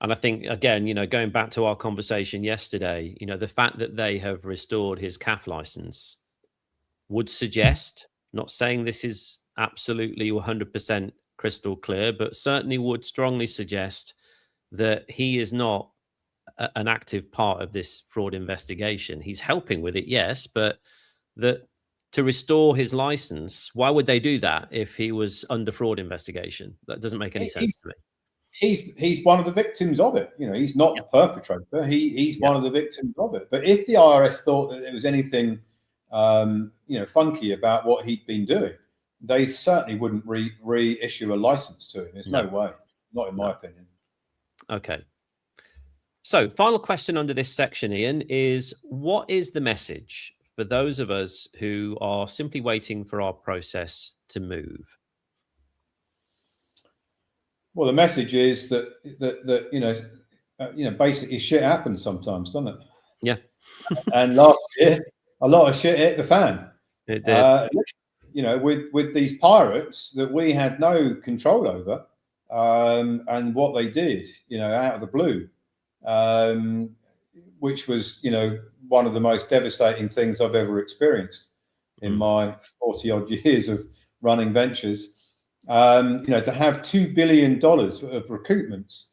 And I think, again, going back to our conversation yesterday, the fact that they have restored his CAF license would suggest, not saying this is absolutely 100% crystal clear, but certainly would strongly suggest that he is not an active part of this fraud investigation. He's helping with it, yes, but that to restore his license, why would they do that if he was under fraud investigation? That doesn't make any sense to me. He's one of the victims of it. He's not the perpetrator. He's one of the victims of it. But if the IRS thought that there was anything funky about what he'd been doing, they certainly wouldn't reissue a license to him. There's no way, not in my opinion. Okay. So final question under this section, Ian, is what is the message for those of us who are simply waiting for our process to move? Well, the message is that basically shit happens sometimes, doesn't it? Yeah. And last year, a lot of shit hit the fan. It did. With these pirates that we had no control over, and what they did, out of the blue, which was, one of the most devastating things I've ever experienced in my 40 odd years of running ventures. To have $2 billion of recoupments,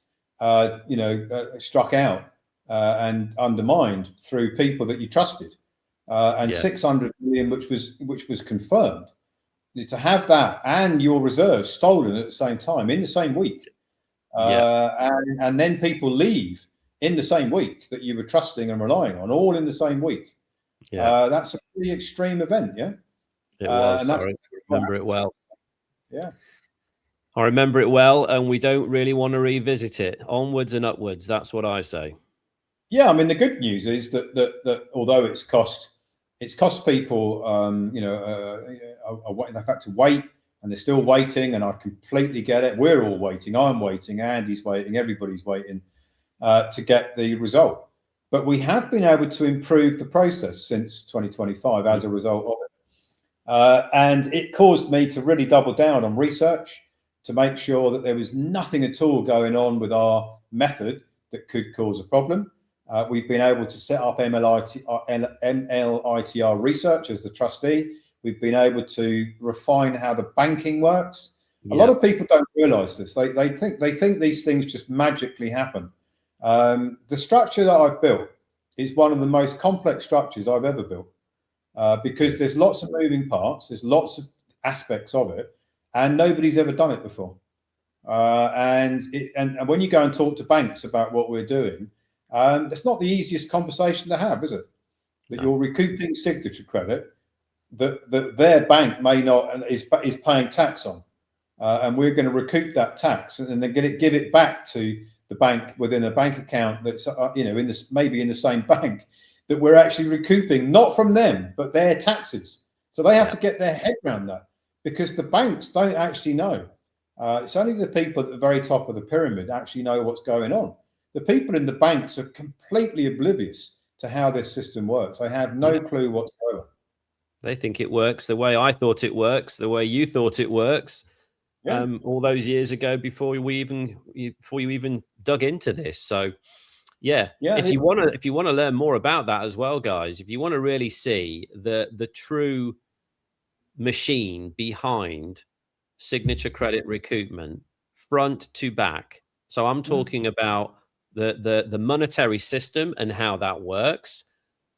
struck out and undermined through people that you trusted, and 600 million, which was confirmed. To have that and your reserves stolen at the same time in the same week, and then people leave in the same week that you were trusting and relying on, all in the same week. That's a pretty extreme event. Yeah, it was. I remember it well. Yeah, I remember it well, and we don't really want to revisit it. Onwards and upwards. That's what I say. Yeah, I mean, the good news is that although it's cost people, they've had to wait, and they're still waiting, and I completely get it. We're all waiting. I'm waiting. Andy's waiting. Everybody's waiting to get the result. But we have been able to improve the process since 2025 as a result of it. And it caused me to really double down on research to make sure that there was nothing at all going on with our method that could cause a problem. We've been able to set up MLITR research as the trustee. We've been able to refine how the banking works. A lot of people don't realize this. They think these things just magically happen. The structure that I've built is one of the most complex structures I've ever built, because there's lots of moving parts, there's lots of aspects of it, and nobody's ever done it before. And when you go and talk to banks about what we're doing, it's not the easiest conversation to have, is it? That you're recouping signature credit that their bank may not is paying tax on, and we're going to recoup that tax and then give it back to the bank within a bank account that's maybe in the same bank that we're actually recouping, not from them but their taxes. So they have to get their head around that, because the banks don't actually know. It's only the people at the very top of the pyramid actually know what's going on. The people in the banks are completely oblivious to how this system works. They have no clue whatsoever. They think it works the way I thought it works, the way you thought it works, all those years ago before you even dug into this. So, if you want to learn more about that as well, guys, if you want to really see the true machine behind signature credit recoupment, front to back. So I'm talking about the monetary system and how that works,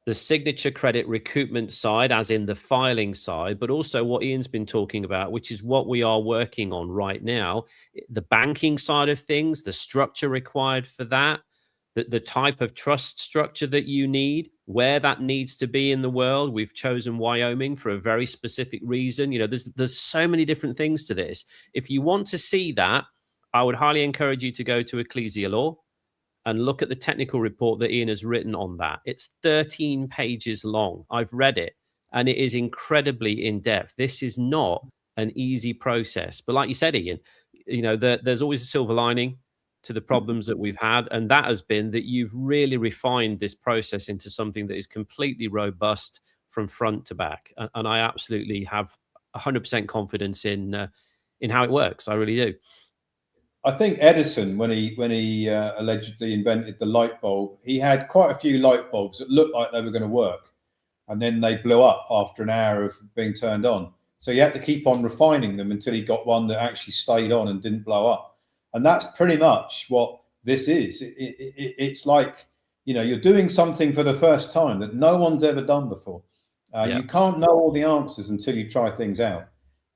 the signature credit recoupment side, as in the filing side, but also what Ian's been talking about, which is what we are working on right now, the banking side of things, the structure required for that, the type of trust structure that you need, where that needs to be in the world. We've chosen Wyoming for a very specific reason. There's so many different things to this. If you want to see that, I would highly encourage you to go to Ecclesia Law and look at the technical report that Ian has written on that. It's 13 pages long. I've read it, and it is incredibly in-depth. This is not an easy process. But like you said, Ian, there's always a silver lining to the problems that we've had, and that has been that you've really refined this process into something that is completely robust from front to back. And I absolutely have 100% confidence in how it works. I really do. I think Edison, when he allegedly invented the light bulb, he had quite a few light bulbs that looked like they were going to work, and then they blew up after an hour of being turned on. So he had to keep on refining them until he got one that actually stayed on and didn't blow up. And that's pretty much what this is. It's like, you're doing something for the first time that no one's ever done before. You can't know all the answers until you try things out.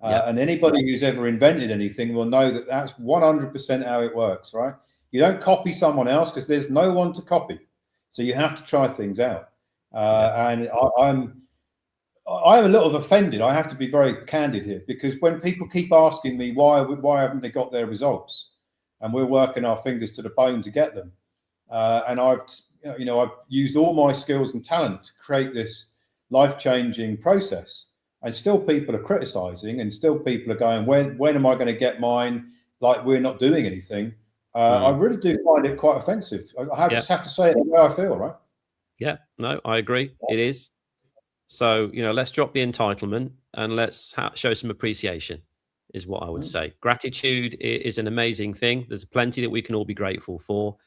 And anybody who's ever invented anything will know that that's 100% how it works, right? You don't copy someone else because there's no one to copy. So you have to try things out. And I'm a little offended. I have to be very candid here, because when people keep asking me why haven't they got their results, and we're working our fingers to the bone to get them, and I've used all my skills and talent to create this life-changing process. And still people are criticizing, and still people are going, when am I going to get mine? Like, we're not doing anything. I really do find it quite offensive. Just have to say it the way I feel, right? Yeah, no, I agree. It is. So, let's drop the entitlement and let's show some appreciation, is what I would say. Gratitude is an amazing thing. There's plenty that we can all be grateful for.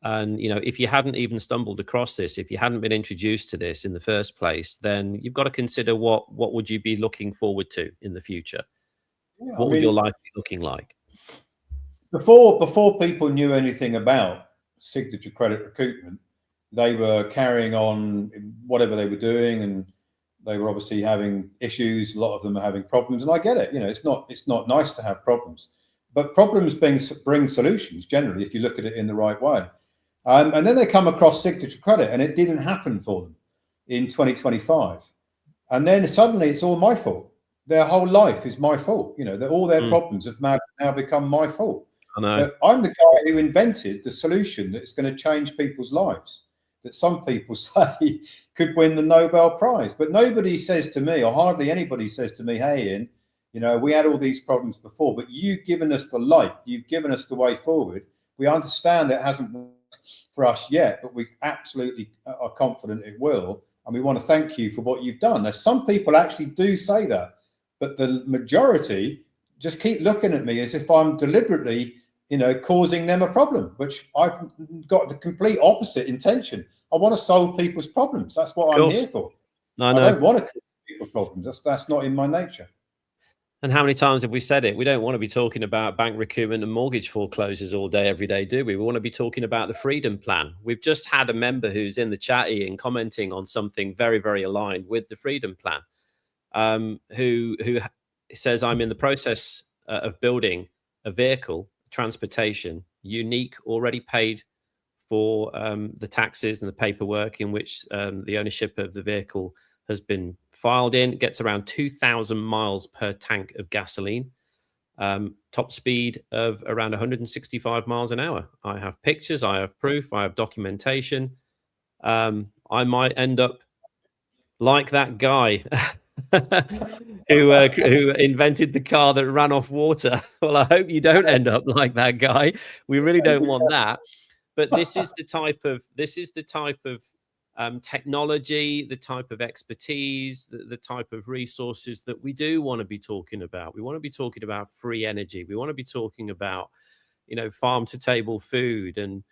And, if you hadn't even stumbled across this, if you hadn't been introduced to this in the first place, then you've got to consider what would you be looking forward to in the future? Yeah, what would your life be looking like? Before people knew anything about signature credit recoupment, they were carrying on whatever they were doing, and they were obviously having issues. A lot of them are having problems, and I get it. It's not nice to have problems, but problems bring solutions generally if you look at it in the right way. And then they come across signature credit, and it didn't happen for them in 2025. And then suddenly it's all my fault. Their whole life is my fault. That all their problems have now become my fault. I know. But I'm the guy who invented the solution that's going to change people's lives, that some people say could win the Nobel Prize. But nobody says to me, or hardly anybody says to me, hey, Ian, we had all these problems before, but you've given us the light. You've given us the way forward. We understand that it hasn't worked for us yet, but we absolutely are confident it will. And we want to thank you for what you've done. Now, some people actually do say that, but the majority just keep looking at me as if I'm deliberately, causing them a problem, which I've got the complete opposite intention. I want to solve people's problems. That's what I'm here for. I don't want to cause people problems. That's not in my nature. And how many times have we said it? We don't want to be talking about bank recoupment and mortgage foreclosures all day, every day, do we? We want to be talking about the Freedom Plan. We've just had a member who's in the chat, Ian, commenting on something very, very aligned with the Freedom Plan, who says, I'm in the process of building a vehicle, transportation, unique, already paid for the taxes and the paperwork in which the ownership of the vehicle has been filed in. It gets around 2,000 miles per tank of gasoline, top speed of around 165 miles an hour. I have pictures, I have proof, I have documentation. I might end up like that guy who invented the car that ran off water. Well, I hope you don't end up like that guy. We really don't want that. But this is the type of technology, the type of expertise, the type of resources that we do want to be talking about. We want to be talking about free energy. We want to be talking about, farm to table food and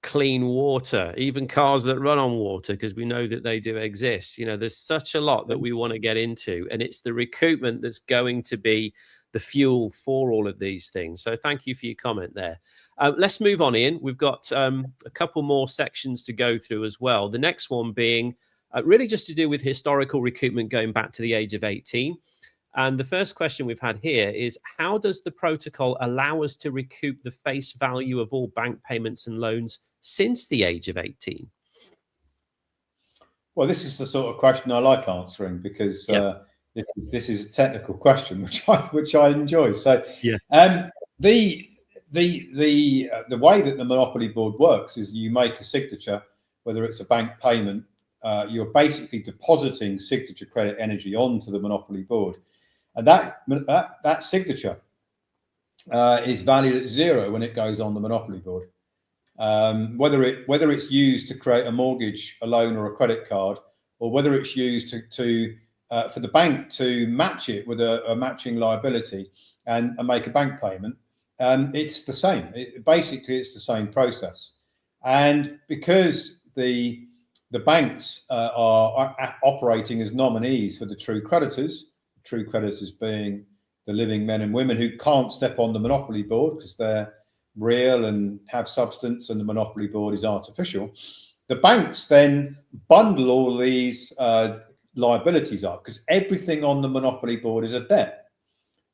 clean water, even cars that run on water, because we know that they do exist. There's such a lot that we want to get into, and it's the recoupment that's going to be the fuel for all of these things. So thank you for your comment there. Let's move on, Ian. We've got a couple more sections to go through as well. The next one being really just to do with historical recoupment going back to the age of 18. And the first question we've had here is, how does the protocol allow us to recoup the face value of all bank payments and loans since the age of 18? Well, this is the sort of question I like answering, because this is a technical question, which I enjoy. So, the way that the Monopoly Board works is you make a signature, whether it's a bank payment, you're basically depositing signature credit energy onto the Monopoly Board, and that signature is valued at zero when it goes on the Monopoly Board. Whether it's used to create a mortgage, a loan, or a credit card, or whether it's used to for the bank to match it with a matching liability and make a bank payment, it's the same. Basically, it's the same process. And because the banks are operating as nominees for the true creditors being the living men and women who can't step on the Monopoly Board because they're real and have substance, and the Monopoly Board is artificial, the banks then bundle all these liabilities up, because everything on the Monopoly Board is a debt.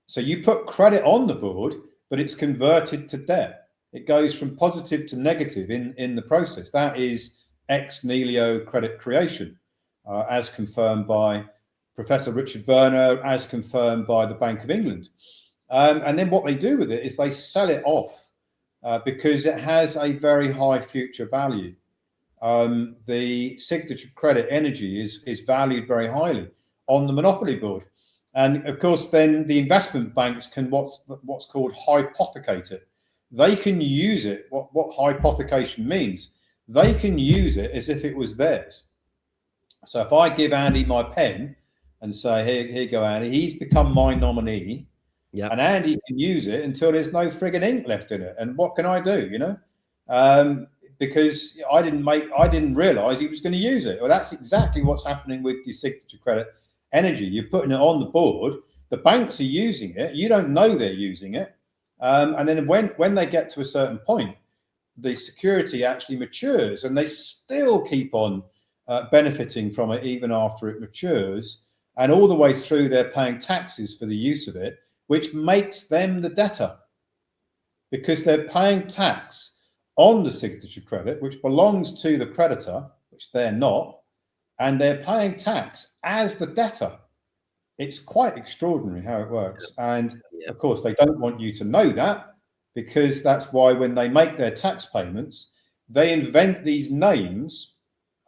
So you put credit on the board, but it's converted to debt. It goes from positive to negative in the process. That is ex nihilo credit creation, as confirmed by Professor Richard Werner, as confirmed by the Bank of England. And then what they do with it is they sell it off because it has a very high future value. The signature credit energy is valued very highly on the Monopoly Board. And of course, then the investment banks can what's called hypothecate it. they can use it. What hypothecation means, they can use it as if it was theirs. So if I give Andy my pen and say, here you go, Andy, he's become my nominee. Yeah. And Andy can use it until there's no frigging ink left in it. And what can I do, because I didn't realize he was going to use it. Well, that's exactly what's happening with your signature credit energy. You're putting it on the board. The banks are using it. You don't know they're using it. And then when they get to a certain point, the security actually matures, and they still keep on benefiting from it even after it matures. And all the way through, they're paying taxes for the use of it, which makes them the debtor, because they're paying tax on the signature credit, which belongs to the creditor, which they're not, and they're paying tax as the debtor. It's quite extraordinary how it works. And of course, they don't want you to know that, because that's why when they make their tax payments, they invent these names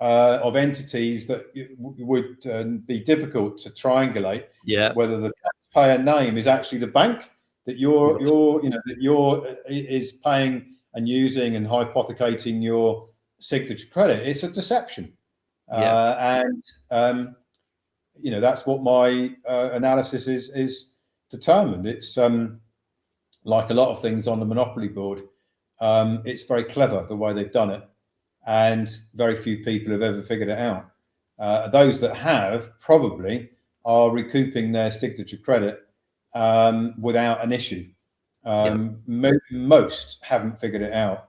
of entities that would be difficult to triangulate. Whether the taxpayer name is actually the bank that is paying and using and hypothecating your signature credit. It's a deception. That's what my analysis is determined. It's like a lot of things on the Monopoly board. It's very clever the way they've done it, and very few people have ever figured it out. Those that have probably are recouping their signature credit without an issue. Most haven't figured it out,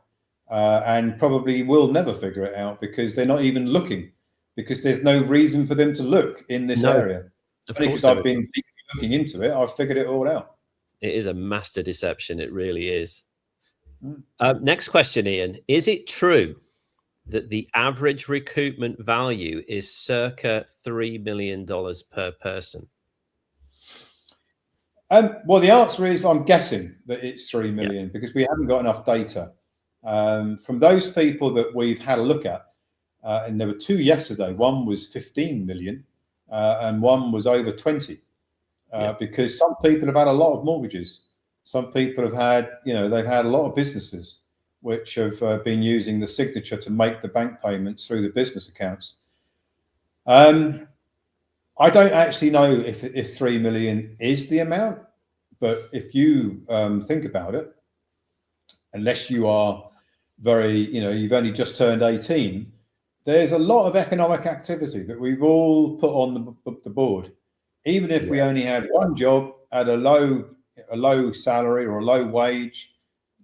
and probably will never figure it out, because they're not even looking, because there's no reason for them to look in this area. Because I've been looking into it, I've figured it all out. It is a master deception. It really is. Next question, Ian. Is it true that the average recoupment value is circa $3 million per person? Well, the answer is, I'm guessing that it's 3 million, because we haven't got enough data. From those people that we've had a look at, and there were two yesterday, one was 15 million and one was over 20, because some people have had a lot of mortgages. Some people have had, they've had a lot of businesses which have been using the signature to make the bank payments through the business accounts. I don't actually know if 3 million is the amount, but if you think about it, unless you are very, you've only just turned 18, there's a lot of economic activity that we've all put on the board. Even if we only had one job at a low salary or a low wage,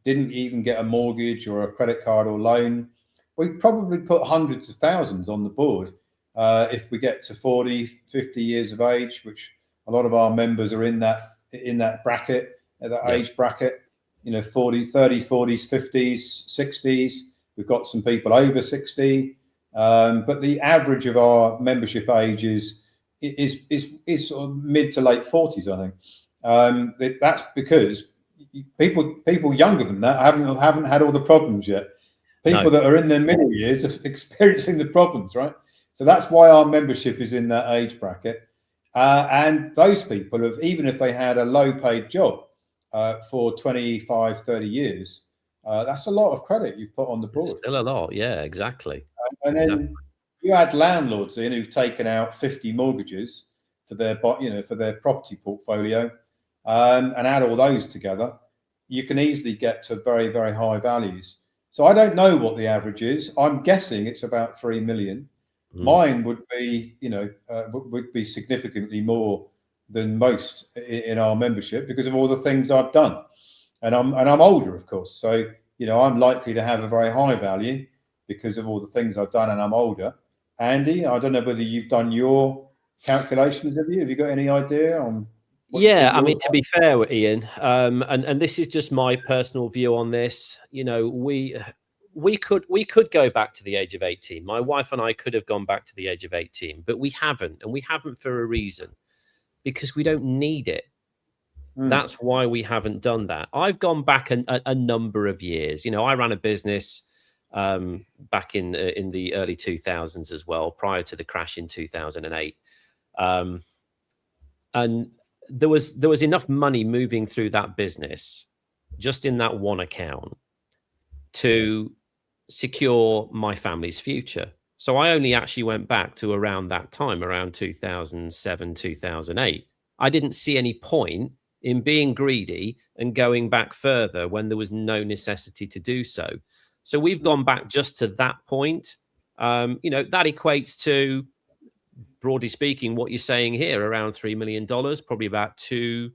didn't even get a mortgage or a credit card or loan, we probably put hundreds of thousands on the board. If we get to 40, 50 years of age, which a lot of our members are in that bracket, that age bracket, 40, 30, 40s, 50s, 60s. We've got some people over 60, but the average of our membership age is sort of mid to late 40s, I think. That's because people younger than that haven't had all the problems yet. People that are in their middle years are experiencing the problems, right? So that's why our membership is in that age bracket. And those people have, even if they had a low paid job for 25, 30 years, that's a lot of credit you've put on the board. Still a lot. Yeah, exactly. And then you add landlords in who've taken out 50 mortgages for their, for their property portfolio, and add all those together, you can easily get to very, very high values. So I don't know what the average is. I'm guessing it's about 3 million. Mine would be, would be significantly more than most in our membership, because of all the things I've done, and I'm older, of course. So I'm likely to have a very high value because of all the things I've done, and I'm older. Andy, I don't know whether you've done your calculations. Have you got any idea on? I mean, to be fair with Ian, and this is just my personal view on this. We could go back to the age of 18. My wife and I could have gone back to the age of 18, but we haven't, and we haven't for a reason, because we don't need it. That's why we haven't done that. I've gone back a number of years. I ran a business back in the early 2000s as well, prior to the crash in 2008, and there was enough money moving through that business just in that one account to secure my family's future. So I only actually went back to around that time, around 2007, 2008. I didn't see any point in being greedy and going back further when there was no necessity to do so. So we've gone back just to that point. That equates to, broadly speaking, what you're saying here, around $3 million, probably about two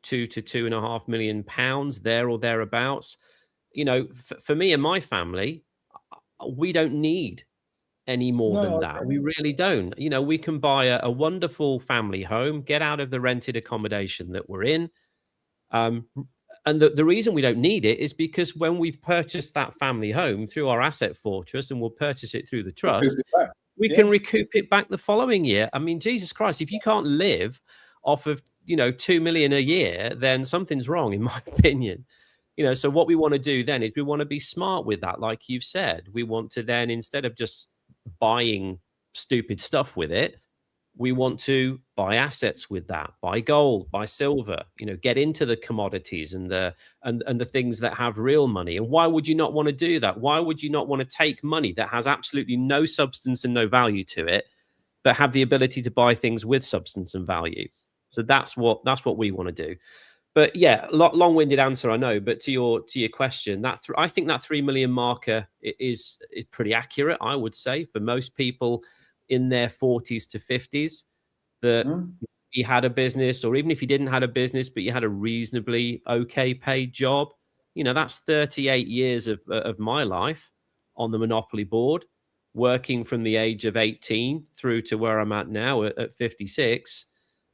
to £2.5 million, there or thereabouts. For me and my family, we don't need any more than that. We really don't. We can buy a wonderful family home, get out of the rented accommodation that we're in. And the reason we don't need it is because when we've purchased that family home through our asset fortress, and we'll purchase it through the trust, we can recoup it back the following year. I mean, Jesus Christ, if you can't live off of, 2 million a year, then something's wrong, in my opinion. So what we want to do then is we want to be smart with that. Like you've said, we want to then, instead of just buying stupid stuff with it, we want to buy assets with that, buy gold, buy silver, get into the commodities and the things that have real money. And why would you not want to do that? Why would you not want to take money that has absolutely no substance and no value to it, but have the ability to buy things with substance and value? So that's what we want to do. But yeah, long-winded answer, I know. But to your question, I think that 3 million marker is pretty accurate, I would say, for most people in their 40s to 50s, that you had a business, or even if you didn't have a business, but you had a reasonably okay paid job. That's 38 years of my life on the Monopoly board, working from the age of 18 through to where I'm at now at 56.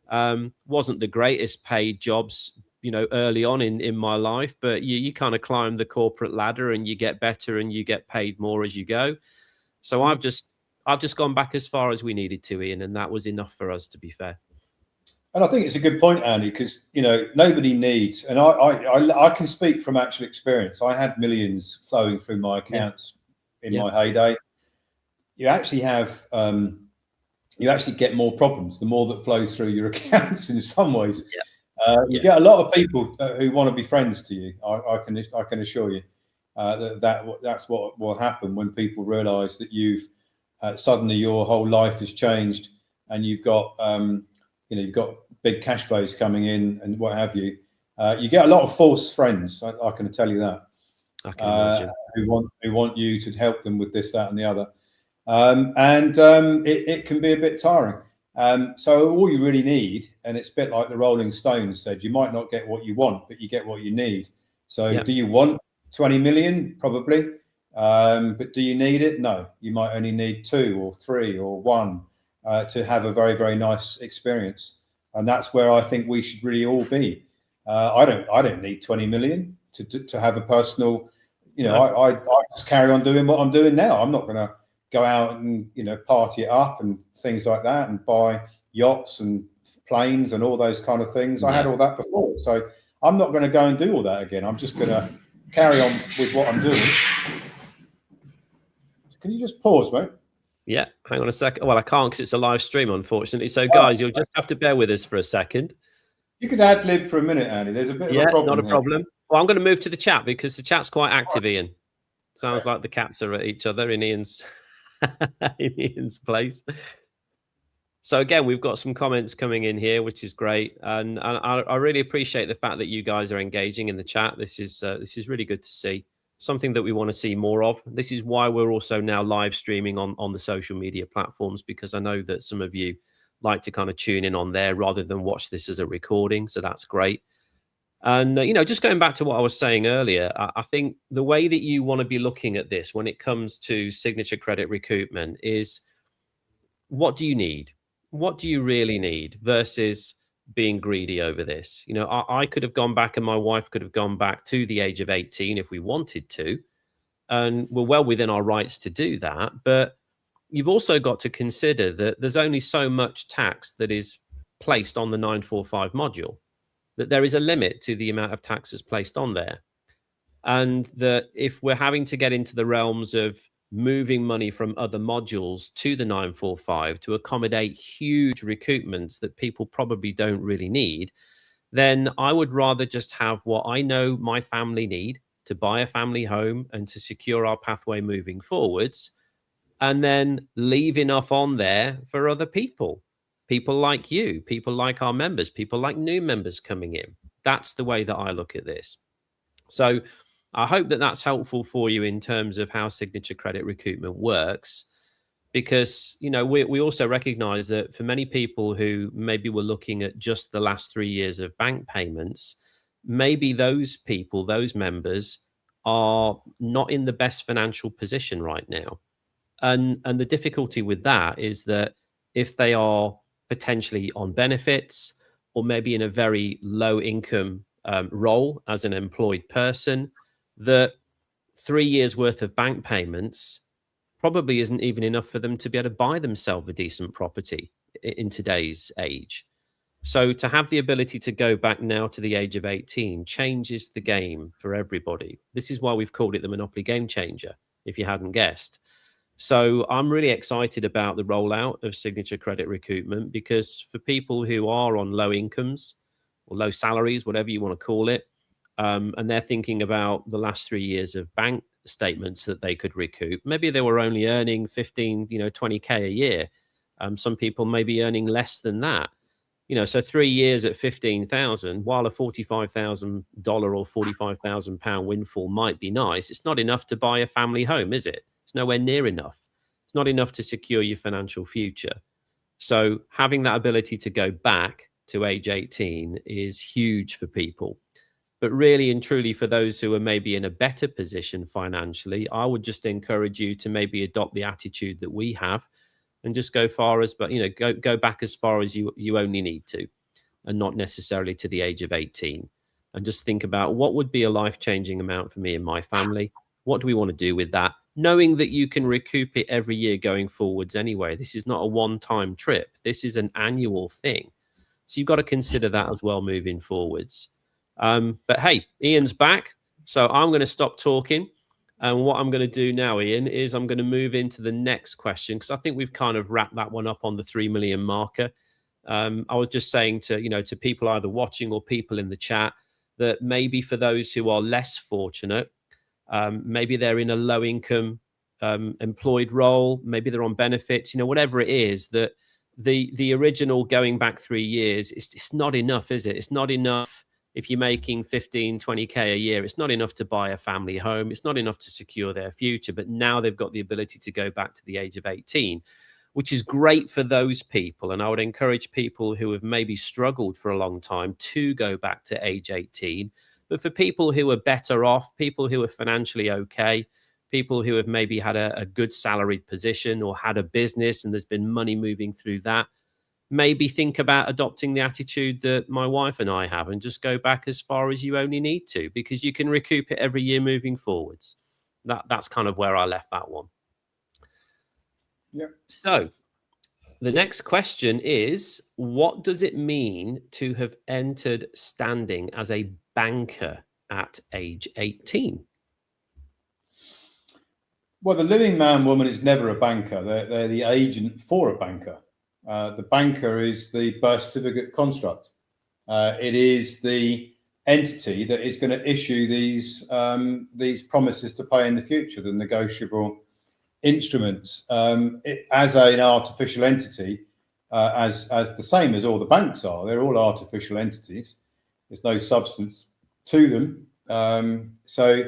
Wasn't the greatest paid jobs, early on in my life, but you kind of climb the corporate ladder and you get better and you get paid more as you go. So I've just gone back as far as we needed to, Ian, and that was enough for us, to be fair. And I think it's a good point, Andy, because nobody needs, and I can speak from actual experience. I had millions flowing through my accounts in my heyday. You actually have you actually get more problems the more that flows through your accounts in some ways. You get a lot of people who want to be friends to you. I can assure you that's what will happen when people realise that you've suddenly your whole life has changed, and you've got you've got big cash flows coming in and what have you. You get a lot of false friends. I can tell you that. I can imagine. Who want you to help them with this, that, and the other. It can be a bit tiring. So all you really need, and it's a bit like the Rolling Stones said, you might not get what you want, but you get what you need. So do you want 20 million? Probably. But do you need it? No, you might only need 2 or 3 or 1 to have a very, very nice experience. And that's where I think we should really all be. I don't need 20 million to have a personal, I just carry on doing what I'm doing now. I'm not going to go out and party it up and things like that and buy yachts and planes and all those kind of things. I had all that before, so I'm not going to go and do all that again. I'm just going to carry on with what I'm doing. Can you just pause, mate? Yeah, hang on a second. Well, I can't because it's a live stream, unfortunately. So, guys, you'll just have to bear with us for a second. You could ad lib for a minute, Andy. There's a bit of a problem. Not a problem. Well, I'm going to move to the chat because the chat's quite active, Ian. Sounds like the cats are at each other in Ian's in Ian's place. So again, we've got some comments coming in here, which is great, and I really appreciate the fact that you guys are engaging in the chat. This is really good to see. Something that we want to see more of. This is why we're also now live streaming on the social media platforms, because I know that some of you like to kind of tune in on there rather than watch this as a recording. So that's great. And, just going back to what I was saying earlier, I think the way that you want to be looking at this when it comes to signature credit recoupment is, what do you need? What do you really need versus being greedy over this? I could have gone back and my wife could have gone back to the age of 18 if we wanted to, and we're well within our rights to do that. But you've also got to consider that there's only so much tax that is placed on the 945 module, that there is a limit to the amount of taxes placed on there. And that if we're having to get into the realms of moving money from other modules to the 945 to accommodate huge recoupments that people probably don't really need, then I would rather just have what I know my family need to buy a family home and to secure our pathway moving forwards, and then leave enough on there for other people, people like you, people like our members, people like new members coming in. That's the way that I look at this. So I hope that that's helpful for you in terms of how signature credit recoupment works, because we also recognize that for many people who maybe were looking at just the last 3 years of bank payments, maybe those people, those members, are not in the best financial position right now. And the difficulty with that is that if they are potentially on benefits, or maybe in a very low income role as an employed person, that 3 years worth of bank payments probably isn't even enough for them to be able to buy themselves a decent property in today's age. So to have the ability to go back now to the age of 18 changes the game for everybody. This is why we've called it the Monopoly Game Changer, if you hadn't guessed. So I'm really excited about the rollout of signature credit recoupment, because for people who are on low incomes or low salaries, whatever you want to call it, and they're thinking about the last 3 years of bank statements that they could recoup. Maybe they were only earning 15, 20K a year. Some people may be earning less than that. So 3 years at 15,000, while a $45,000 or £45,000 windfall might be nice, it's not enough to buy a family home, is it? It's nowhere near enough. It's not enough to secure your financial future. So having that ability to go back to age 18 is huge for people. But really and truly, for those who are maybe in a better position financially, I would just encourage you to maybe adopt the attitude that we have and just go far as, but go back as far as you only need to, and not necessarily to the age of 18. And just think about, what would be a life-changing amount for me and my family? What do we want to do with that? Knowing that you can recoup it every year going forwards anyway. This is not a one-time trip. This is an annual thing. So you've got to consider that as well moving forwards. But hey, Ian's back. So I'm going to stop talking. And what I'm going to do now, Ian, is I'm going to move into the next question, because I think we've kind of wrapped that one up on the 3 million marker. I was just saying to people either watching or people in the chat, that maybe for those who are less fortunate, maybe they're in a low income employed role, maybe they're on benefits, whatever it is, that the original going back 3 years, it's not enough, is it? It's not enough. If you're making 15, 20K a year, it's not enough to buy a family home. It's not enough to secure their future. But now they've got the ability to go back to the age of 18, which is great for those people. And I would encourage people who have maybe struggled for a long time to go back to age 18. But for people who are better off, people who are financially okay, people who have maybe had a good salaried position or had a business and there's been money moving through that, maybe think about adopting the attitude that my wife and I have, and just go back as far as you only need to, because you can recoup it every year moving forwards. That's kind of where I left that one. Yeah. So the next question is, what does it mean to have entered standing as a banker at age 18? Well, the living man woman is never a banker. They're the agent for a banker. The banker is the birth certificate construct. It is the entity that is going to issue these promises to pay in the future, the negotiable instruments. As an artificial entity, as the same as all the banks are. They're all artificial entities. There's no substance to them. So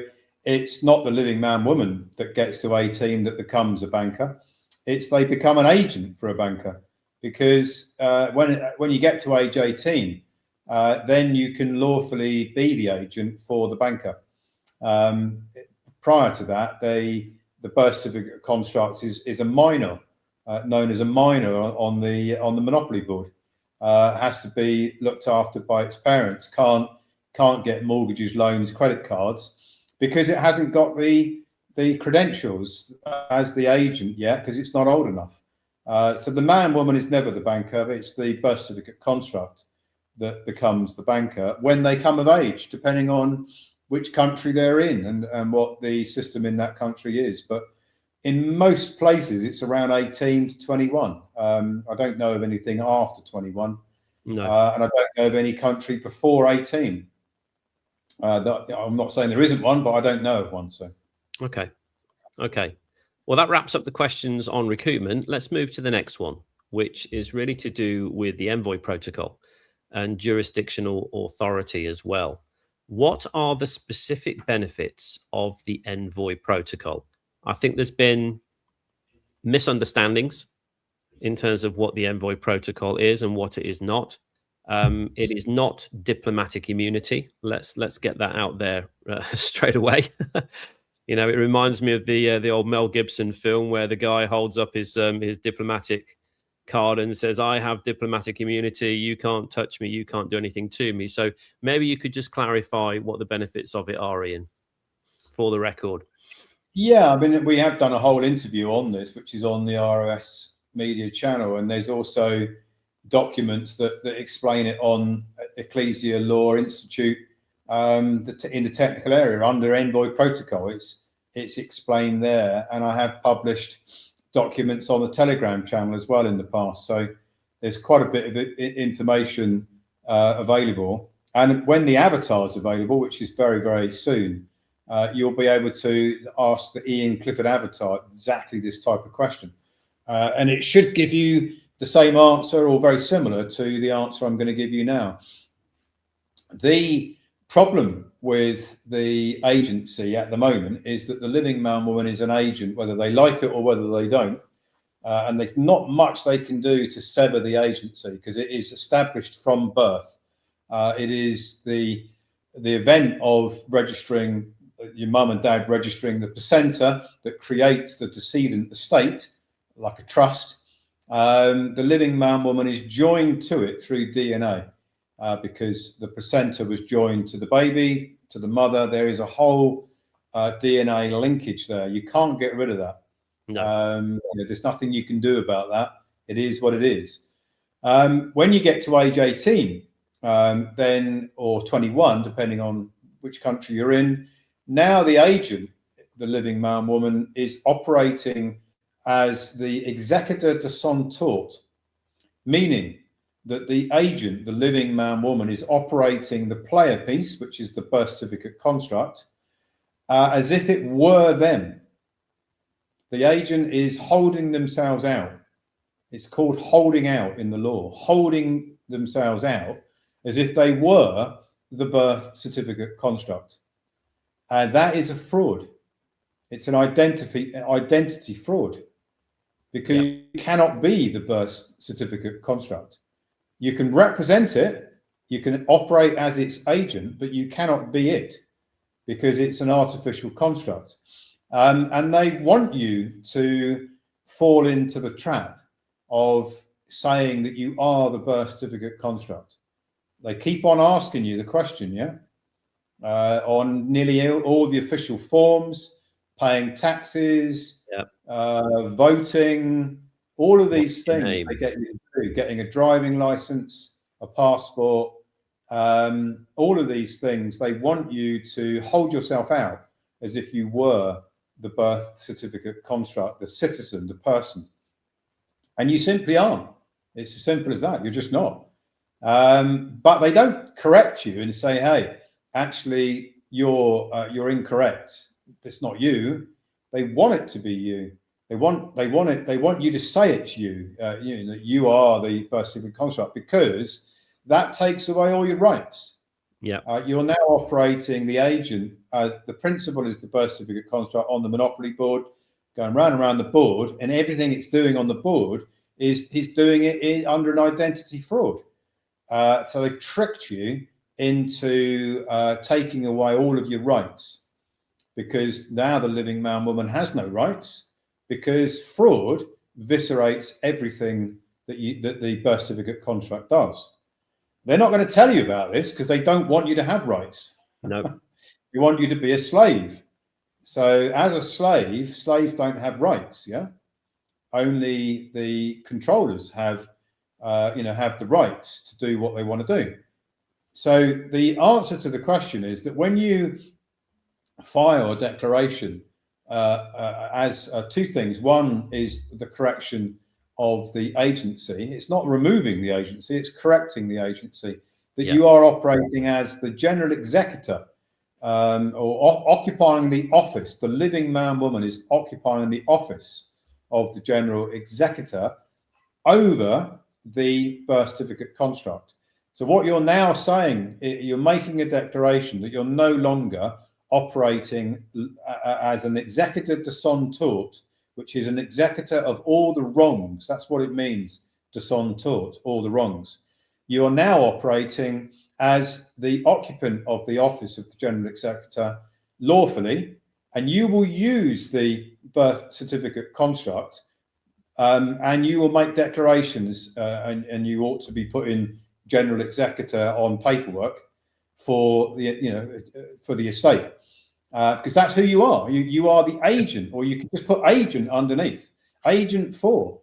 it's not the living man woman that gets to 18 that becomes a banker. It's they become an agent for a banker. Because when you get to age 18, then you can lawfully be the agent for the banker. Prior to that, the birth certificate construct is a minor, known as a minor on the monopoly board. Has to be looked after by its parents. Can't get mortgages, loans, credit cards, because it hasn't got the credentials as the agent yet, because it's not old enough. So the man woman is never the banker. It's the birth certificate construct that becomes the banker when they come of age, depending on which country they're in and what the system in that country is. But in most places, it's around 18 to 21. I don't know of anything after 21. No. And I don't know of any country before 18. I'm not saying there isn't one, but I don't know of one. So, okay. Well, that wraps up the questions on recoupment. Let's move to the next one, which is really to do with the Envoy protocol and jurisdictional authority as well. What are the specific benefits of the Envoy protocol? I think there's been misunderstandings in terms of what the Envoy protocol is and what it is not. It is not diplomatic immunity. Let's get that out there straight away. You know, it reminds me of the old Mel Gibson film where the guy holds up his diplomatic card and says, "I have diplomatic immunity. You can't touch me. You can't do anything to me." So maybe you could just clarify what the benefits of it are, Ian, for the record. yeah, I mean, we have done a whole interview on this, which is on the ROS Media channel, and there's also documents that explain it on Ecclesia Law Institute in the technical area under Envoy protocol. It's explained there, and I have published documents on the Telegram channel as well in the past. So there's quite a bit of information available, and when the avatar is available, which is very, very soon, you'll be able to ask the Ian Clifford avatar exactly this type of question, and it should give you the same answer or very similar to the answer I'm going to give you now. The problem with the agency at the moment is that the living man woman is an agent, whether they like it or whether they don't, and there's not much they can do to sever the agency because it is established from birth. It is the event of registering your mum and dad, registering the placenta that creates the decedent estate, like a trust. The living man woman is joined to it through DNA. Because the placenta was joined to the baby, to the mother. There is a whole DNA linkage there. You can't get rid of that. No. There's nothing you can do about that. It is what it is. When you get to age 18, then or 21, depending on which country you're in, now the agent, the living man woman, is operating as the executor de son tort, meaning that the agent, the living man woman, is operating the player piece, which is the birth certificate construct, as if it were them. The agent is holding themselves out. It's called holding out in the law, holding themselves out as if they were the birth certificate construct. That is a fraud. It's an identity fraud, because you cannot be the birth certificate construct. You can represent it, you can operate as its agent, but you cannot be it because it's an artificial construct. And they want you to fall into the trap of saying that you are the birth certificate construct. They keep on asking you the question, on nearly all the official forms, paying taxes, voting, all of these things they get you to do, getting a driving license, a passport, all of these things, they want you to hold yourself out as if you were the birth certificate construct, the citizen, the person. And you simply aren't. It's as simple as that. You're just not. But they don't correct you and say, hey, actually, you're incorrect. It's not you. They want it to be you. They want you to say it's you, that you are the birth certificate construct, because that takes away all your rights. You're now operating the agent. The principal is the birth certificate construct on the Monopoly board, going round and round the board, and everything it's doing on the board is he's doing it under an identity fraud. So they tricked you into taking away all of your rights, because now the living man woman has no rights, because fraud eviscerates everything that the birth certificate contract does. They're not going to tell you about this because they don't want you to have rights. No. They want you to be a slave. So as a slave, slaves don't have rights. Only the controllers have the rights to do what they want to do. So the answer to the question is that when you file a declaration, as two things. One is the correction of the agency. It's not removing the agency, it's correcting the agency. That Yeah. you are operating as the general executor, or occupying the office. The living man, woman is occupying the office of the general executor over the birth certificate construct. So what you're now saying, you're making a declaration that you're no longer operating as an executor de son tort, which is an executor of all the wrongs. That's what it means, de son tort, all the wrongs. You are now operating as the occupant of the office of the general executor lawfully, and you will use the birth certificate construct, and you will make declarations, and you ought to be putting general executor on paperwork for the for the estate, because that's who you are. You are the agent, or you can just put agent underneath, agent for,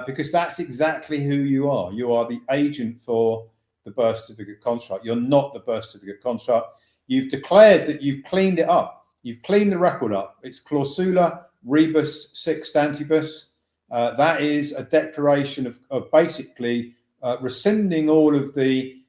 because that's exactly who you are. You are the agent for the birth certificate construct. You're not the birth certificate construct. You've declared that you've cleaned it up. You've cleaned the record up. It's clausula rebus sic stantibus. That is a declaration of basically rescinding all of the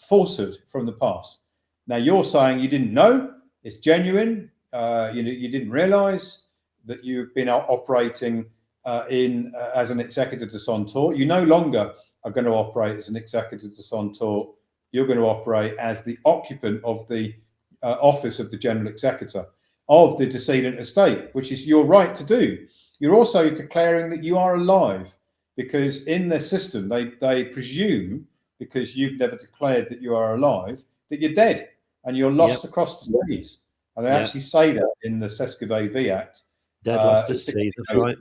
falsehood from the past. Now you're saying you didn't know, it's genuine. You didn't realise that you've been operating as an executor de son tort. You no longer are going to operate as an executor de son tort. You're going to operate as the occupant of the office of the general executor of the decedent estate, which is your right to do. You're also declaring that you are alive, because in the system they presume, because you've never declared that you are alive, that you're dead and you're lost across the seas. And they actually say that in the Sesquivet V Act. Dead lost at sea, that's right.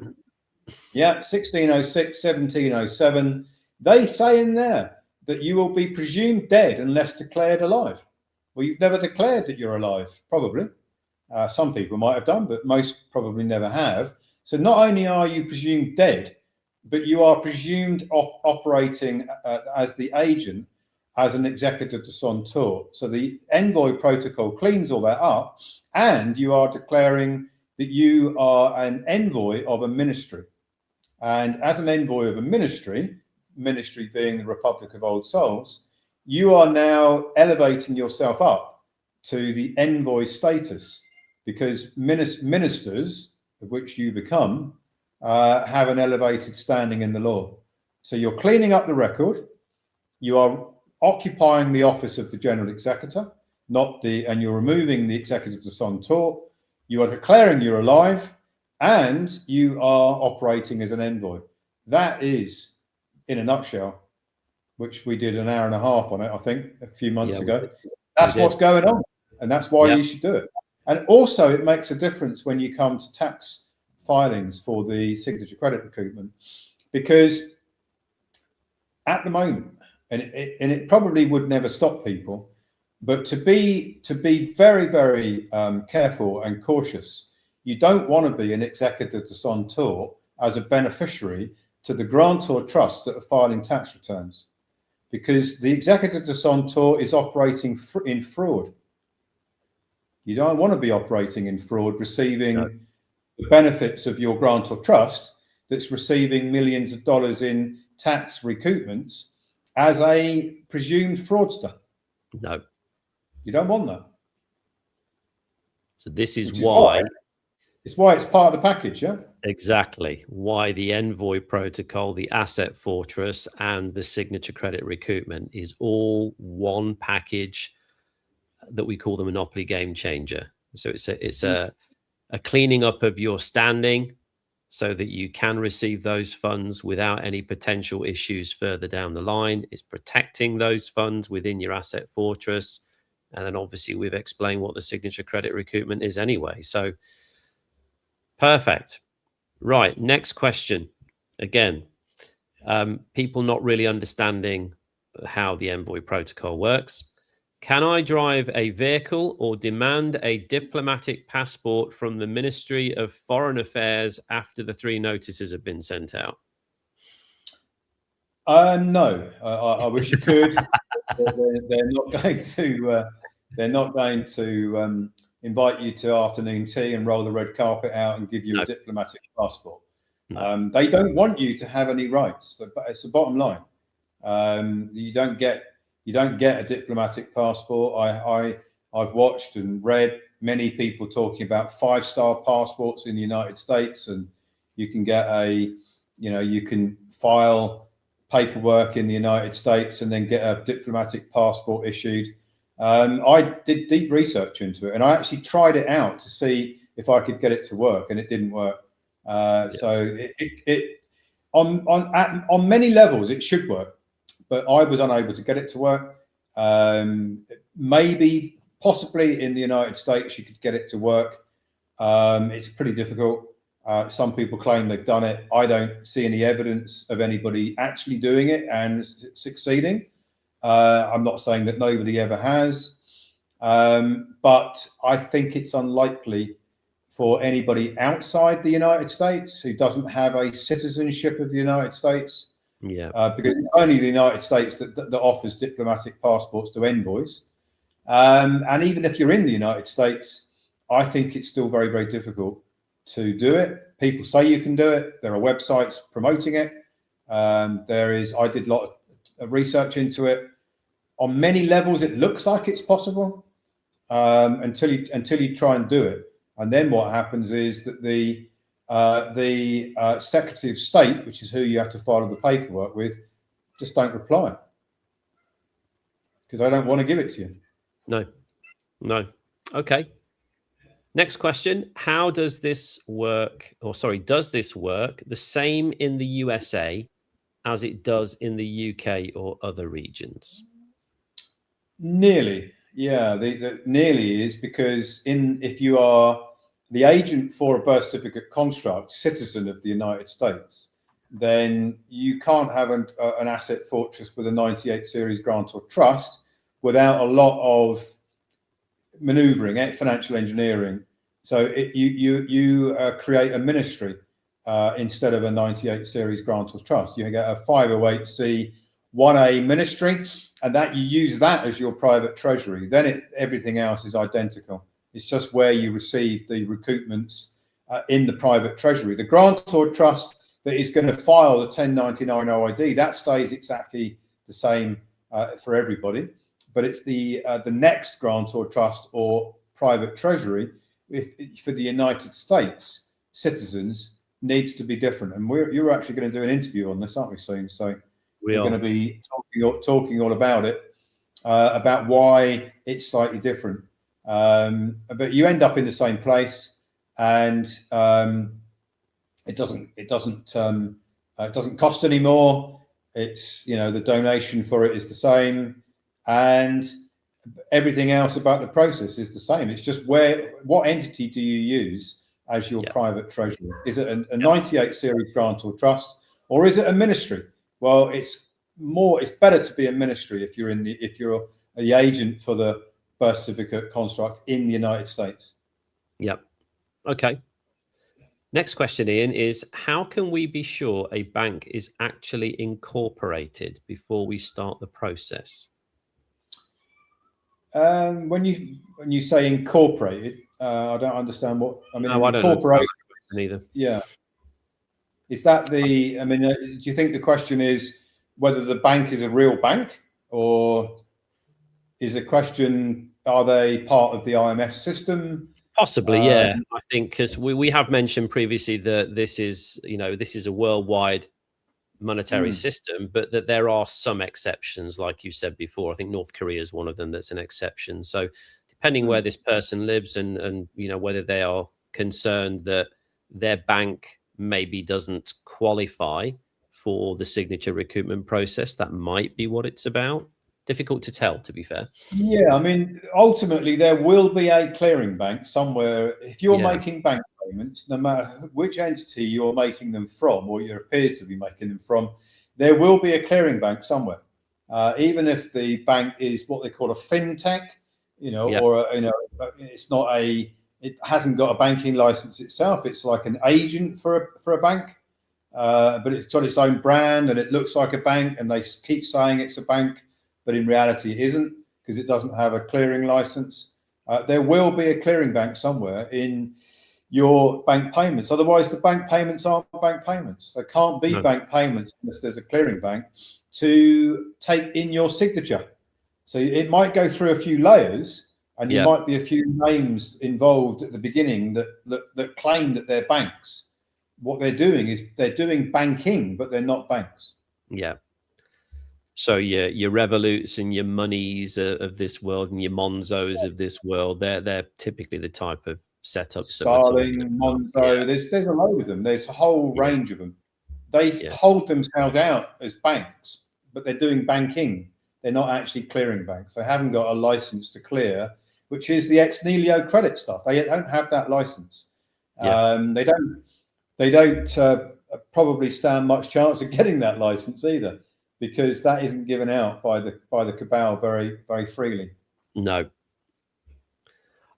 Yeah, 1606, 1707. They say in there that you will be presumed dead unless declared alive. Well, you've never declared that you're alive, probably. Some people might have done, but most probably never have. So not only are you presumed dead, but you are presumed operating as the agent, as an executor de son tort. So the envoy protocol cleans all that up, and you are declaring that you are an envoy of a ministry. And as an envoy of a ministry being the Republic of Old Souls, you are now elevating yourself up to the envoy status, because ministers, of which you become, have an elevated standing in the law. So you're cleaning up the record. You are occupying the office of the general executor, and you're removing the executor de son tort. You are declaring you're alive, and you are operating as an envoy. That is, in a nutshell, which we did an hour and a half on it, I think, a few months ago. That's what's going on, and that's why you should do it. And also, it makes a difference when you come to tax filings for the signature credit recoupment, because at the moment, and it probably would never stop people, but to be very, very careful and cautious, you don't want to be an executor de son tort as a beneficiary to the grantor trusts that are filing tax returns, because the executor de son tort is operating in fraud. You don't want to be operating in fraud, receiving the benefits of your grantor trust that's receiving millions of dollars in tax recoupments as a presumed fraudster. No. You don't want that. So this is why. It's why it's part of the package, yeah? Exactly. Why the Envoy protocol, the Asset Fortress, and the signature credit recoupment is all one package that we call the Monopoly Game Changer. So it's a cleaning up of your standing so that you can receive those funds without any potential issues further down the line. It's protecting those funds within your Asset Fortress. And then obviously we've explained what the signature credit recoupment is anyway. So perfect. Right. Next question. Again, people not really understanding how the Envoy protocol works. Can I drive a vehicle or demand a diplomatic passport from the Ministry of Foreign Affairs after the 3 notices have been sent out? No, I wish you could. They're not going to. They're not going to invite you to afternoon tea and roll the red carpet out and give you a diplomatic passport. No. They don't want you to have any rights. It's the bottom line. You don't get a diplomatic passport. I've watched and read many people talking about 5-star passports in the United States, and you can get you can file paperwork in the United States and then get a diplomatic passport issued. I did deep research into it, and I actually tried it out to see if I could get it to work, and it didn't work. So it on many levels it should work, but I was unable to get it to work. Maybe possibly in the United States you could get it to work. It's pretty difficult. Some people claim they've done it. I don't see any evidence of anybody actually doing it and succeeding. I'm not saying that nobody ever has, but I think it's unlikely for anybody outside the United States who doesn't have a citizenship of the United States. Because it's only the United States that offers diplomatic passports to envoys. And even if you're in the United States, I think it's still very, very difficult to do it. People say you can do it. There are websites promoting it. I did a lot of research into it. On many levels, it looks like it's possible until you try and do it. And then what happens is that the Secretary of State, which is who you have to file the paperwork with, just don't reply because they don't want to give it to you. No. Okay. Next question. How does this work? Does this work the same in the USA as it does in the UK or other regions? Nearly. Yeah, the nearly is because if you are the agent for a birth certificate construct, citizen of the United States, then you can't have an asset fortress with a 98 series grant or trust without a lot of maneuvering, financial engineering. So you create a ministry instead of a 98 series grant or trust. You get a 508c 1A ministry, and that you use that as your private treasury. Then everything else is identical. It's just where you receive the recoupments in the private treasury. The grantor trust that is going to file the 1099 OID, that stays exactly the same for everybody. But it's the next grantor trust or private treasury for the United States citizens needs to be different. And you're actually going to do an interview on this, aren't we, soon? So we're going to be talking all about it, about why it's slightly different. But you end up in the same place, and it doesn't cost any more. It's the donation for it is the same, and everything else about the process is the same. It's just what entity do you use as your private treasury? Is it a 98 series grant or trust, or is it a ministry? Well, it's better to be a ministry if you're the agent for the birth certificate construct in the United States. Yep. Okay. Next question, Ian, is how can we be sure a bank is actually incorporated before we start the process? When you say incorporated, I don't understand what I mean. No, I don't understand either. Yeah. Is that do you think the question is whether the bank is a real bank, or is the question, are they part of the IMF system? Possibly, yeah. I think because we have mentioned previously that this is a worldwide monetary system, but that there are some exceptions, like you said before. I think North Korea is one of them that's an exception. So depending where this person lives and whether they are concerned that their bank maybe doesn't qualify for the signature recoupment process, that might be what it's about. Difficult to tell, to be fair. Yeah, ultimately there will be a clearing bank somewhere. If you're making bank payments, no matter which entity you're making them from, or you appears to be making them from, there will be a clearing bank somewhere. Even if the bank is what they call a fintech, or it's not it hasn't got a banking license itself. It's like an agent for a bank, but it's got its own brand and it looks like a bank, and they keep saying it's a bank, but in reality it isn't because it doesn't have a clearing license. There will be a clearing bank somewhere in your bank payments. Otherwise, the bank payments aren't bank payments. There can't be bank payments unless there's a clearing bank to take in your signature. So it might go through a few layers, and there might be a few names involved at the beginning that claim that they're banks. What they're doing is they're doing banking, but they're not banks. Yeah. So your Revoluts and your Monies of this world and your Monzos of this world, they're typically the type of setups. Starling, Monzo, there's a load of them. There's a whole range of them. They hold themselves out as banks, but they're doing banking. They're not actually clearing banks. They haven't got a license to clear, which is the ex nihilo credit stuff. They don't have that license. They don't probably stand much chance of getting that license either, because that isn't given out by the cabal very, very freely. No.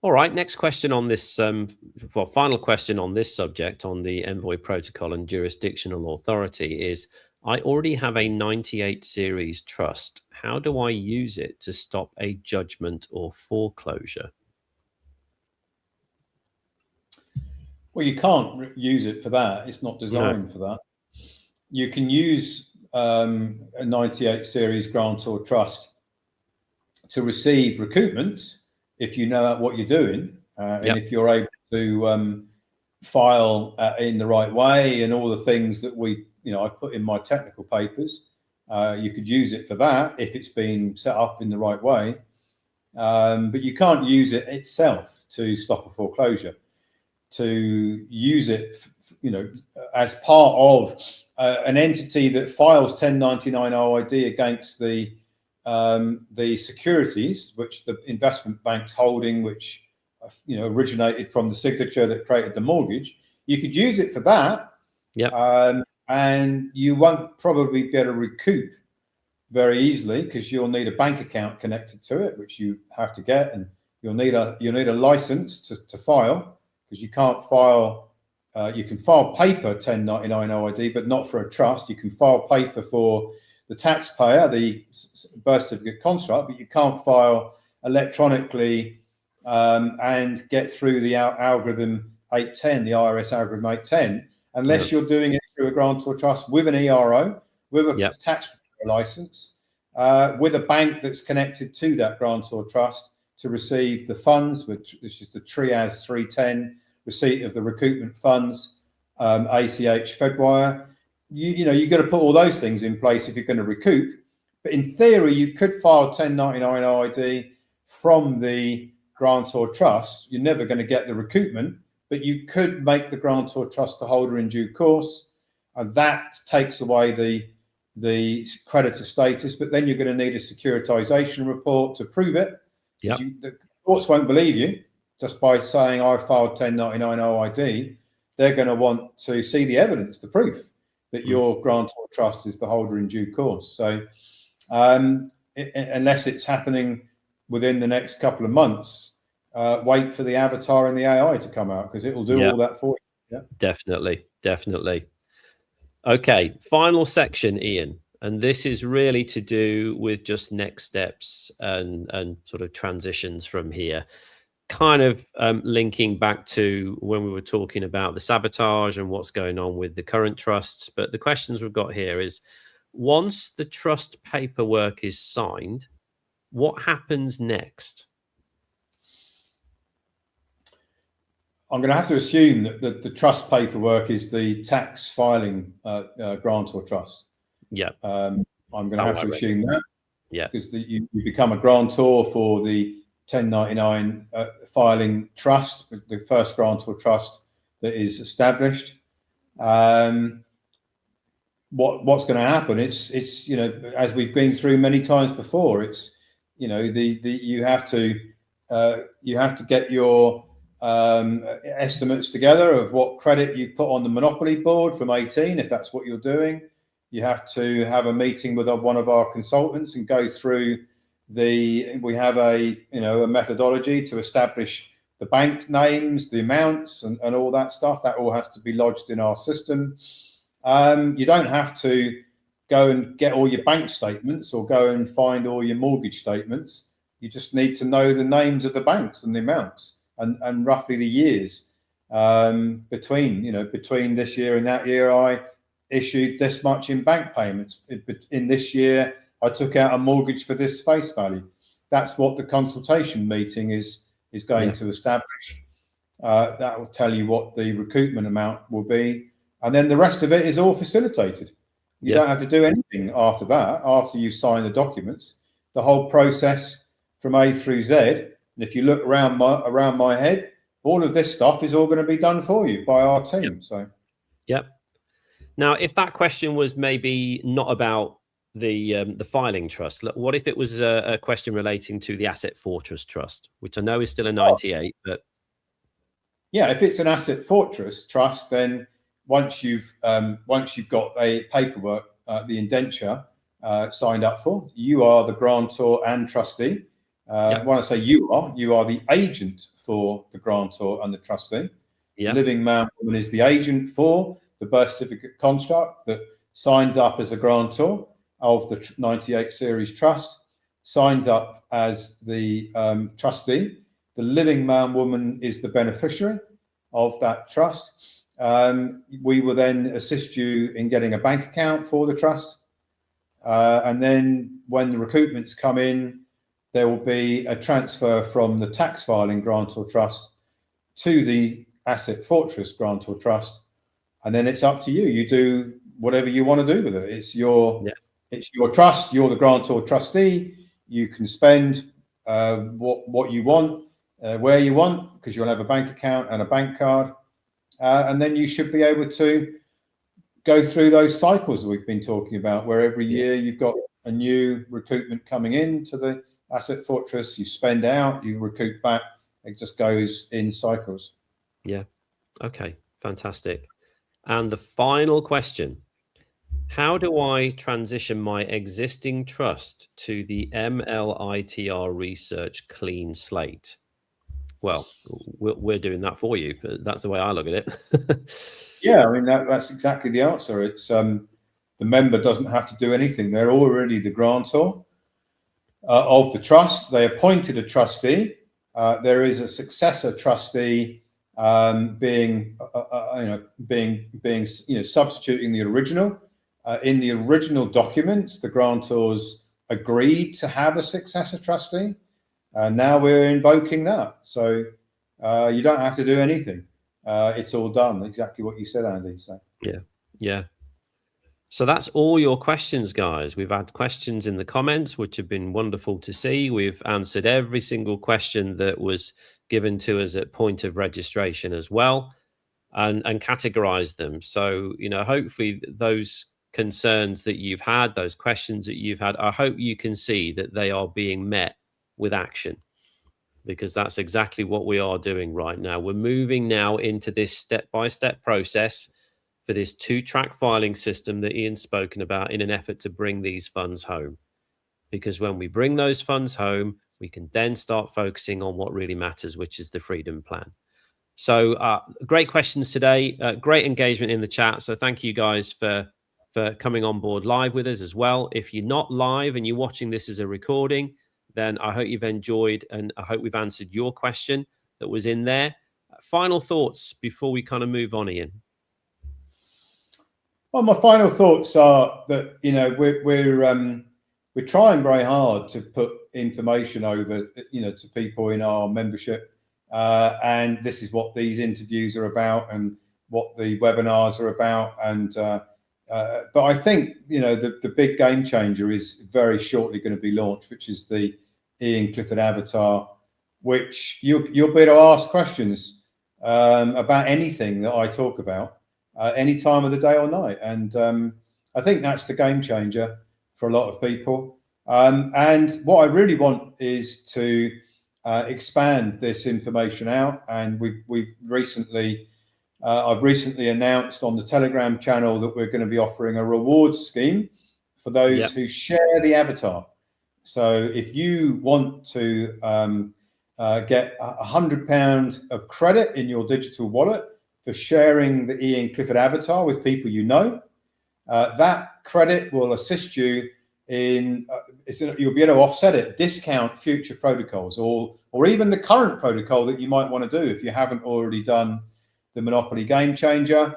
All right. Next question on this. Final question on this subject on the Envoy protocol and jurisdictional authority is: I already have a 98 series trust. How do I use it to stop a judgment or foreclosure? Well, you can't use it for that. It's not designed for that. You can use a 98 series grant or trust to receive recoupments if you know what you're doing, and if you're able to file in the right way and all the things that I put in my technical papers. You could use it for that if it's been set up in the right way, but you can't use it itself to stop a foreclosure. To use it, as part of an entity that files 1099 OID against the securities which the investment bank's holding, which originated from the signature that created the mortgage. You could use it for that. And you won't probably be able to recoup very easily, because you'll need a bank account connected to it, which you have to get, and you'll need a license to file, because you can't file. You can file paper 1099 OID, but not for a trust. You can file paper for the taxpayer, the birth certificate construct, but you can't file electronically and get through the algorithm 810, the IRS algorithm 810, unless you're doing it through a grant or trust with an ERO, with a tax license, with a bank that's connected to that grant or trust to receive the funds, which is the TRIAS 310, receipt of the recoupment funds, ACH Fedwire. You've got to put all those things in place if you're going to recoup. But in theory, you could file 1099 OID from the grant or trust. You're never going to get the recoupment, but you could make the grant or trust the holder in due course, and that takes away the creditor status. But then you're going to need a securitization report to prove it. The courts won't believe you just by saying I filed 1099 OID. They're going to want to see the evidence, the proof that your grant or trust is the holder in due course. So unless it's happening within the next couple of months, wait for the avatar and the AI to come out, because it will do all that for you. Definitely. Okay, final section, Ian, and this is really to do with just next steps and sort of transitions from here, kind of linking back to when we were talking about the sabotage and what's going on with the current trusts. But the questions we've got here is, once the trust paperwork is signed, what happens next? I'm going to have to assume that the trust paperwork is the tax filing grant or trust. I'm going to have to assume that. Because you become a grantor for the 1099 filing trust, the first grant or trust that is established. What's going to happen? It's as we've been through many times before. It's you have to get your estimates together of what credit you put on the monopoly board from 18, if that's what you're doing. You have to have a meeting with one of our consultants and go through we have a methodology to establish the bank names, the amounts, and all that stuff. That all has to be lodged in our system. You don't have to go and get all your bank statements or go and find all your mortgage statements. You just need to know the names of the banks and the amounts and roughly the years between this year and that year, I issued this much in bank payments. In this year, I took out a mortgage for this face value. That's what the consultation meeting is going to establish. That will tell you what the recoupment amount will be, and then the rest of it is all facilitated. You don't have to do anything after that. After you sign the documents, the whole process from A through Z. And if you look around my head, all of this stuff is all going to be done for you by our team. So, Now, if that question was maybe not about the filing trust, what if it was a question relating to the Asset Fortress Trust, which I know is still a 98, but yeah, if it's an Asset Fortress Trust, then once you've got a paperwork, the indenture signed up for, you are the grantor and trustee. When I say you are the agent for the grantor and the trustee. The living man woman is the agent for the birth certificate construct that signs up as a grantor of the 98 series trust, signs up as the trustee. The living man woman is the beneficiary of that trust. We will then assist you in getting a bank account for the trust. And then when the recoupments come in, there will be a transfer from the tax filing grantor trust to the Asset Fortress grantor trust. And then it's up to you. You do whatever you want to do with it. It's your trust. You're the grantor trustee. You can spend what you want, where you want, because you'll have a bank account and a bank card. And then you should be able to go through those cycles that we've been talking about, where every year you've got a new recoupment coming into the Asset Fortress, you spend out, you recoup back. It just goes in cycles. Yeah. Okay. Fantastic. And the final question: how do I transition my existing trust to the MLITR Research Clean Slate? Well, we're doing that for you, but that's the way I look at it. Yeah, I mean, that's exactly the answer. It's the member doesn't have to do anything. They're already the grantor of the trust. They appointed a trustee. There is a successor trustee being substituting the original. In the original documents, the grantors agreed to have a successor trustee, and now we're invoking that. So you don't have to do anything. It's all done. Exactly what you said, Andy. So yeah. So that's all your questions, guys. We've had questions in the comments, which have been wonderful to see. We've answered every single question that was given to us at point of registration as well, and categorized them. So, hopefully those concerns that you've had, those questions that you've had, I hope you can see that they are being met with action, because that's exactly what we are doing right now. We're moving now into this step-by-step process for this 2-track filing system that Ian's spoken about, in an effort to bring these funds home. Because when we bring those funds home, we can then start focusing on what really matters, which is the Freedom Plan. So great questions today, great engagement in the chat. So thank you guys for coming on board live with us as well. If you're not live and you're watching this as a recording, then I hope you've enjoyed, and I hope we've answered your question that was in there. Final thoughts before we kind of move on, Ian? Well, my final thoughts are that we're trying very hard to put information over to people in our membership, and this is what these interviews are about and what the webinars are about. And but I think the big game changer is very shortly going to be launched, which is the Ian Clifford Avatar, which you'll be able to ask questions about anything that I talk about. Any time of the day or night. And I think that's the game changer for a lot of people. And what I really want is to expand this information out. And I've recently announced on the Telegram channel that we're going to be offering a rewards scheme for those who share the avatar. So if you want to get £100 of credit in your digital wallet for sharing the Ian Clifford Avatar with people that credit will assist you in you'll be able to offset it, discount future protocols, or even the current protocol that you might want to do if you haven't already done the Monopoly Game Changer.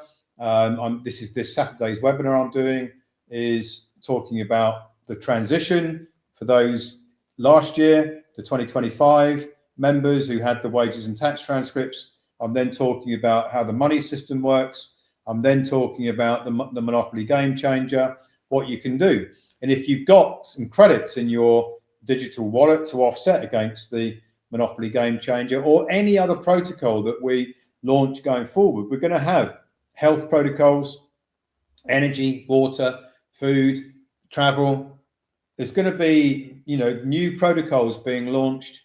This Saturday's webinar I'm doing is talking about the transition for those last year, the 2025 members who had the wages and tax transcripts. I'm then talking about how the money system works. I'm then talking about the Monopoly Game Changer, what you can do. And if you've got some credits in your digital wallet to offset against the Monopoly Game Changer or any other protocol that we launch going forward, we're going to have health protocols, energy, water, food, travel. There's going to be, new protocols being launched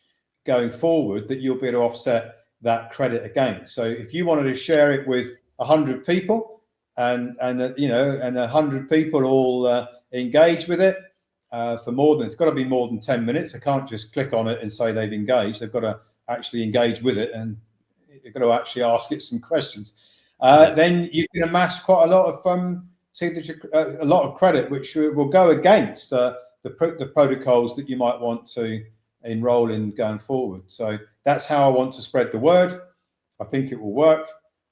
going forward that you'll be able to offset that credit against. So if you wanted to share it with 100 people and 100 people all engage with it it's got to be more than 10 minutes. I can't just click on it and say they've engaged. They've got to actually engage with it, and you've got to actually ask it some questions. Then you can amass quite a lot of signature, a lot of credit, which will go against the protocols that you might want to enroll in going forward. So that's how I want to spread the word. I think it will work.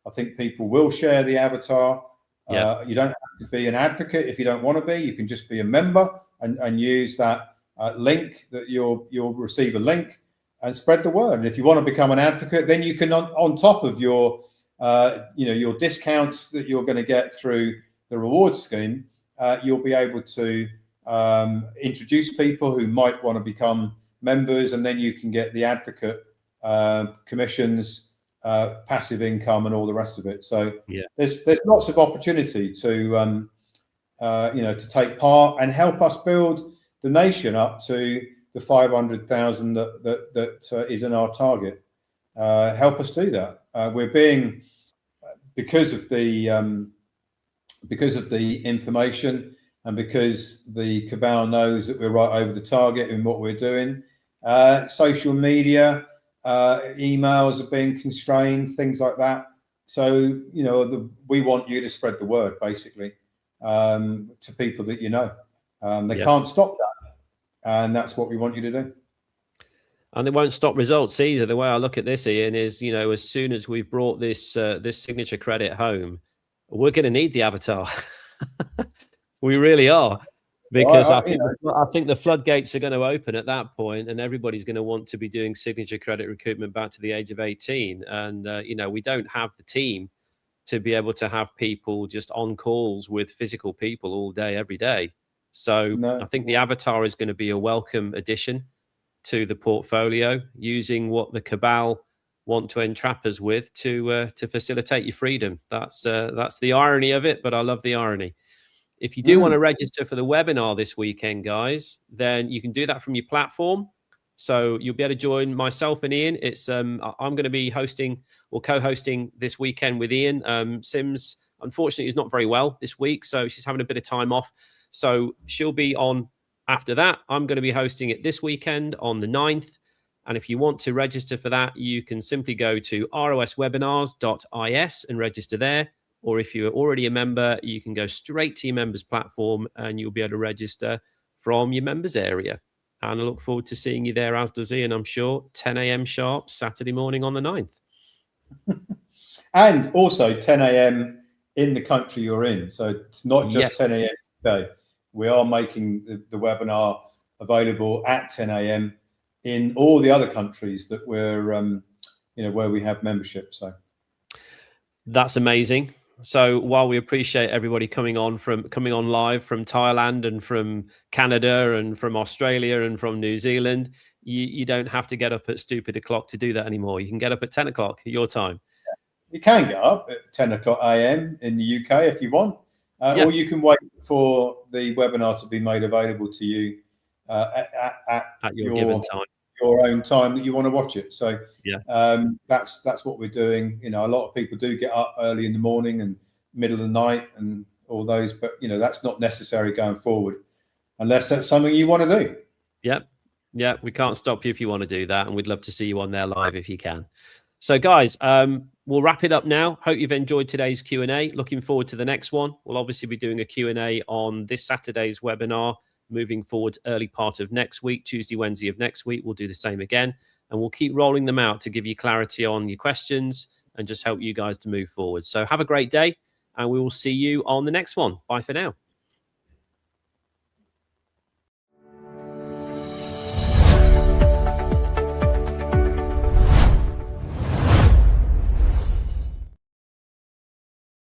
I think people will share the avatar. You don't have to be an advocate if you don't want to be. You can just be a member and use that link. That you'll receive a link and spread the word. And if you want to become an advocate, then you can on top of your your discounts that you're going to get through the reward scheme, you'll be able to introduce people who might want to become members, and then you can get the advocate commissions, passive income, and all the rest of it. So there's lots of opportunity to to take part and help us build the nation up to the 500,000 that is in our target. Help us do that. We're being, because of the information, and because the cabal knows that we're right over the target in what we're doing. Social media, emails are being constrained, things like that. So, we want you to spread the word, basically, to people that they can't stop that. And that's what we want you to do. And they won't stop results either. The way I look at this, Ian, is, as soon as we've brought this signature credit home, we're going to need the avatar. We really are, because I think the floodgates are going to open at that point, and everybody's going to want to be doing signature credit recruitment back to the age of 18. And, we don't have the team to be able to have people just on calls with physical people all day, every day. So I think the avatar is going to be a welcome addition to the portfolio, using what the cabal want to entrap us with to facilitate your freedom. That's the irony of it, but I love the irony. If you do want to register for the webinar this weekend, guys, then you can do that from your platform. So you'll be able to join myself and Ian. It's I'm going to be hosting or co-hosting this weekend with Ian. Sims, unfortunately, is not very well this week, so she's having a bit of time off. So she'll be on after that. I'm going to be hosting it this weekend on the 9th. And if you want to register for that, you can simply go to roswebinars.is and register there. Or if you're already a member, you can go straight to your members platform and you'll be able to register from your members area. And I look forward to seeing you there, as does Ian, I'm sure, 10 a.m. sharp, Saturday morning on the 9th. And also 10 a.m. in the country you're in. So it's not just 10 a.m. today. We are making the webinar available at 10 a.m. in all the other countries that we're, where we have membership. So that's amazing. So while we appreciate everybody coming on live from Thailand and from Canada and from Australia and from New Zealand, you don't have to get up at stupid o'clock to do that anymore. You can get up at 10 o'clock at your time. You can get up at 10 o'clock a.m. in the UK if you want, or you can wait for the webinar to be made available to you at your given time, your own time that you want to watch it. So that's what we're doing. A lot of people do get up early in the morning and middle of the night and all those, but that's not necessary going forward, unless that's something you want to do. Yeah, we can't stop you if you want to do that, and we'd love to see you on there live if you can. So guys, we'll wrap it up now. Hope you've enjoyed today's Q&A. Looking forward to the next one. We'll obviously be doing a Q&A on this Saturday's webinar. Moving forward, early part of next week, Tuesday, Wednesday of next week, we'll do the same again. And we'll keep rolling them out to give you clarity on your questions, and just help you guys to move forward. So have a great day, and we will see you on the next one. Bye for now.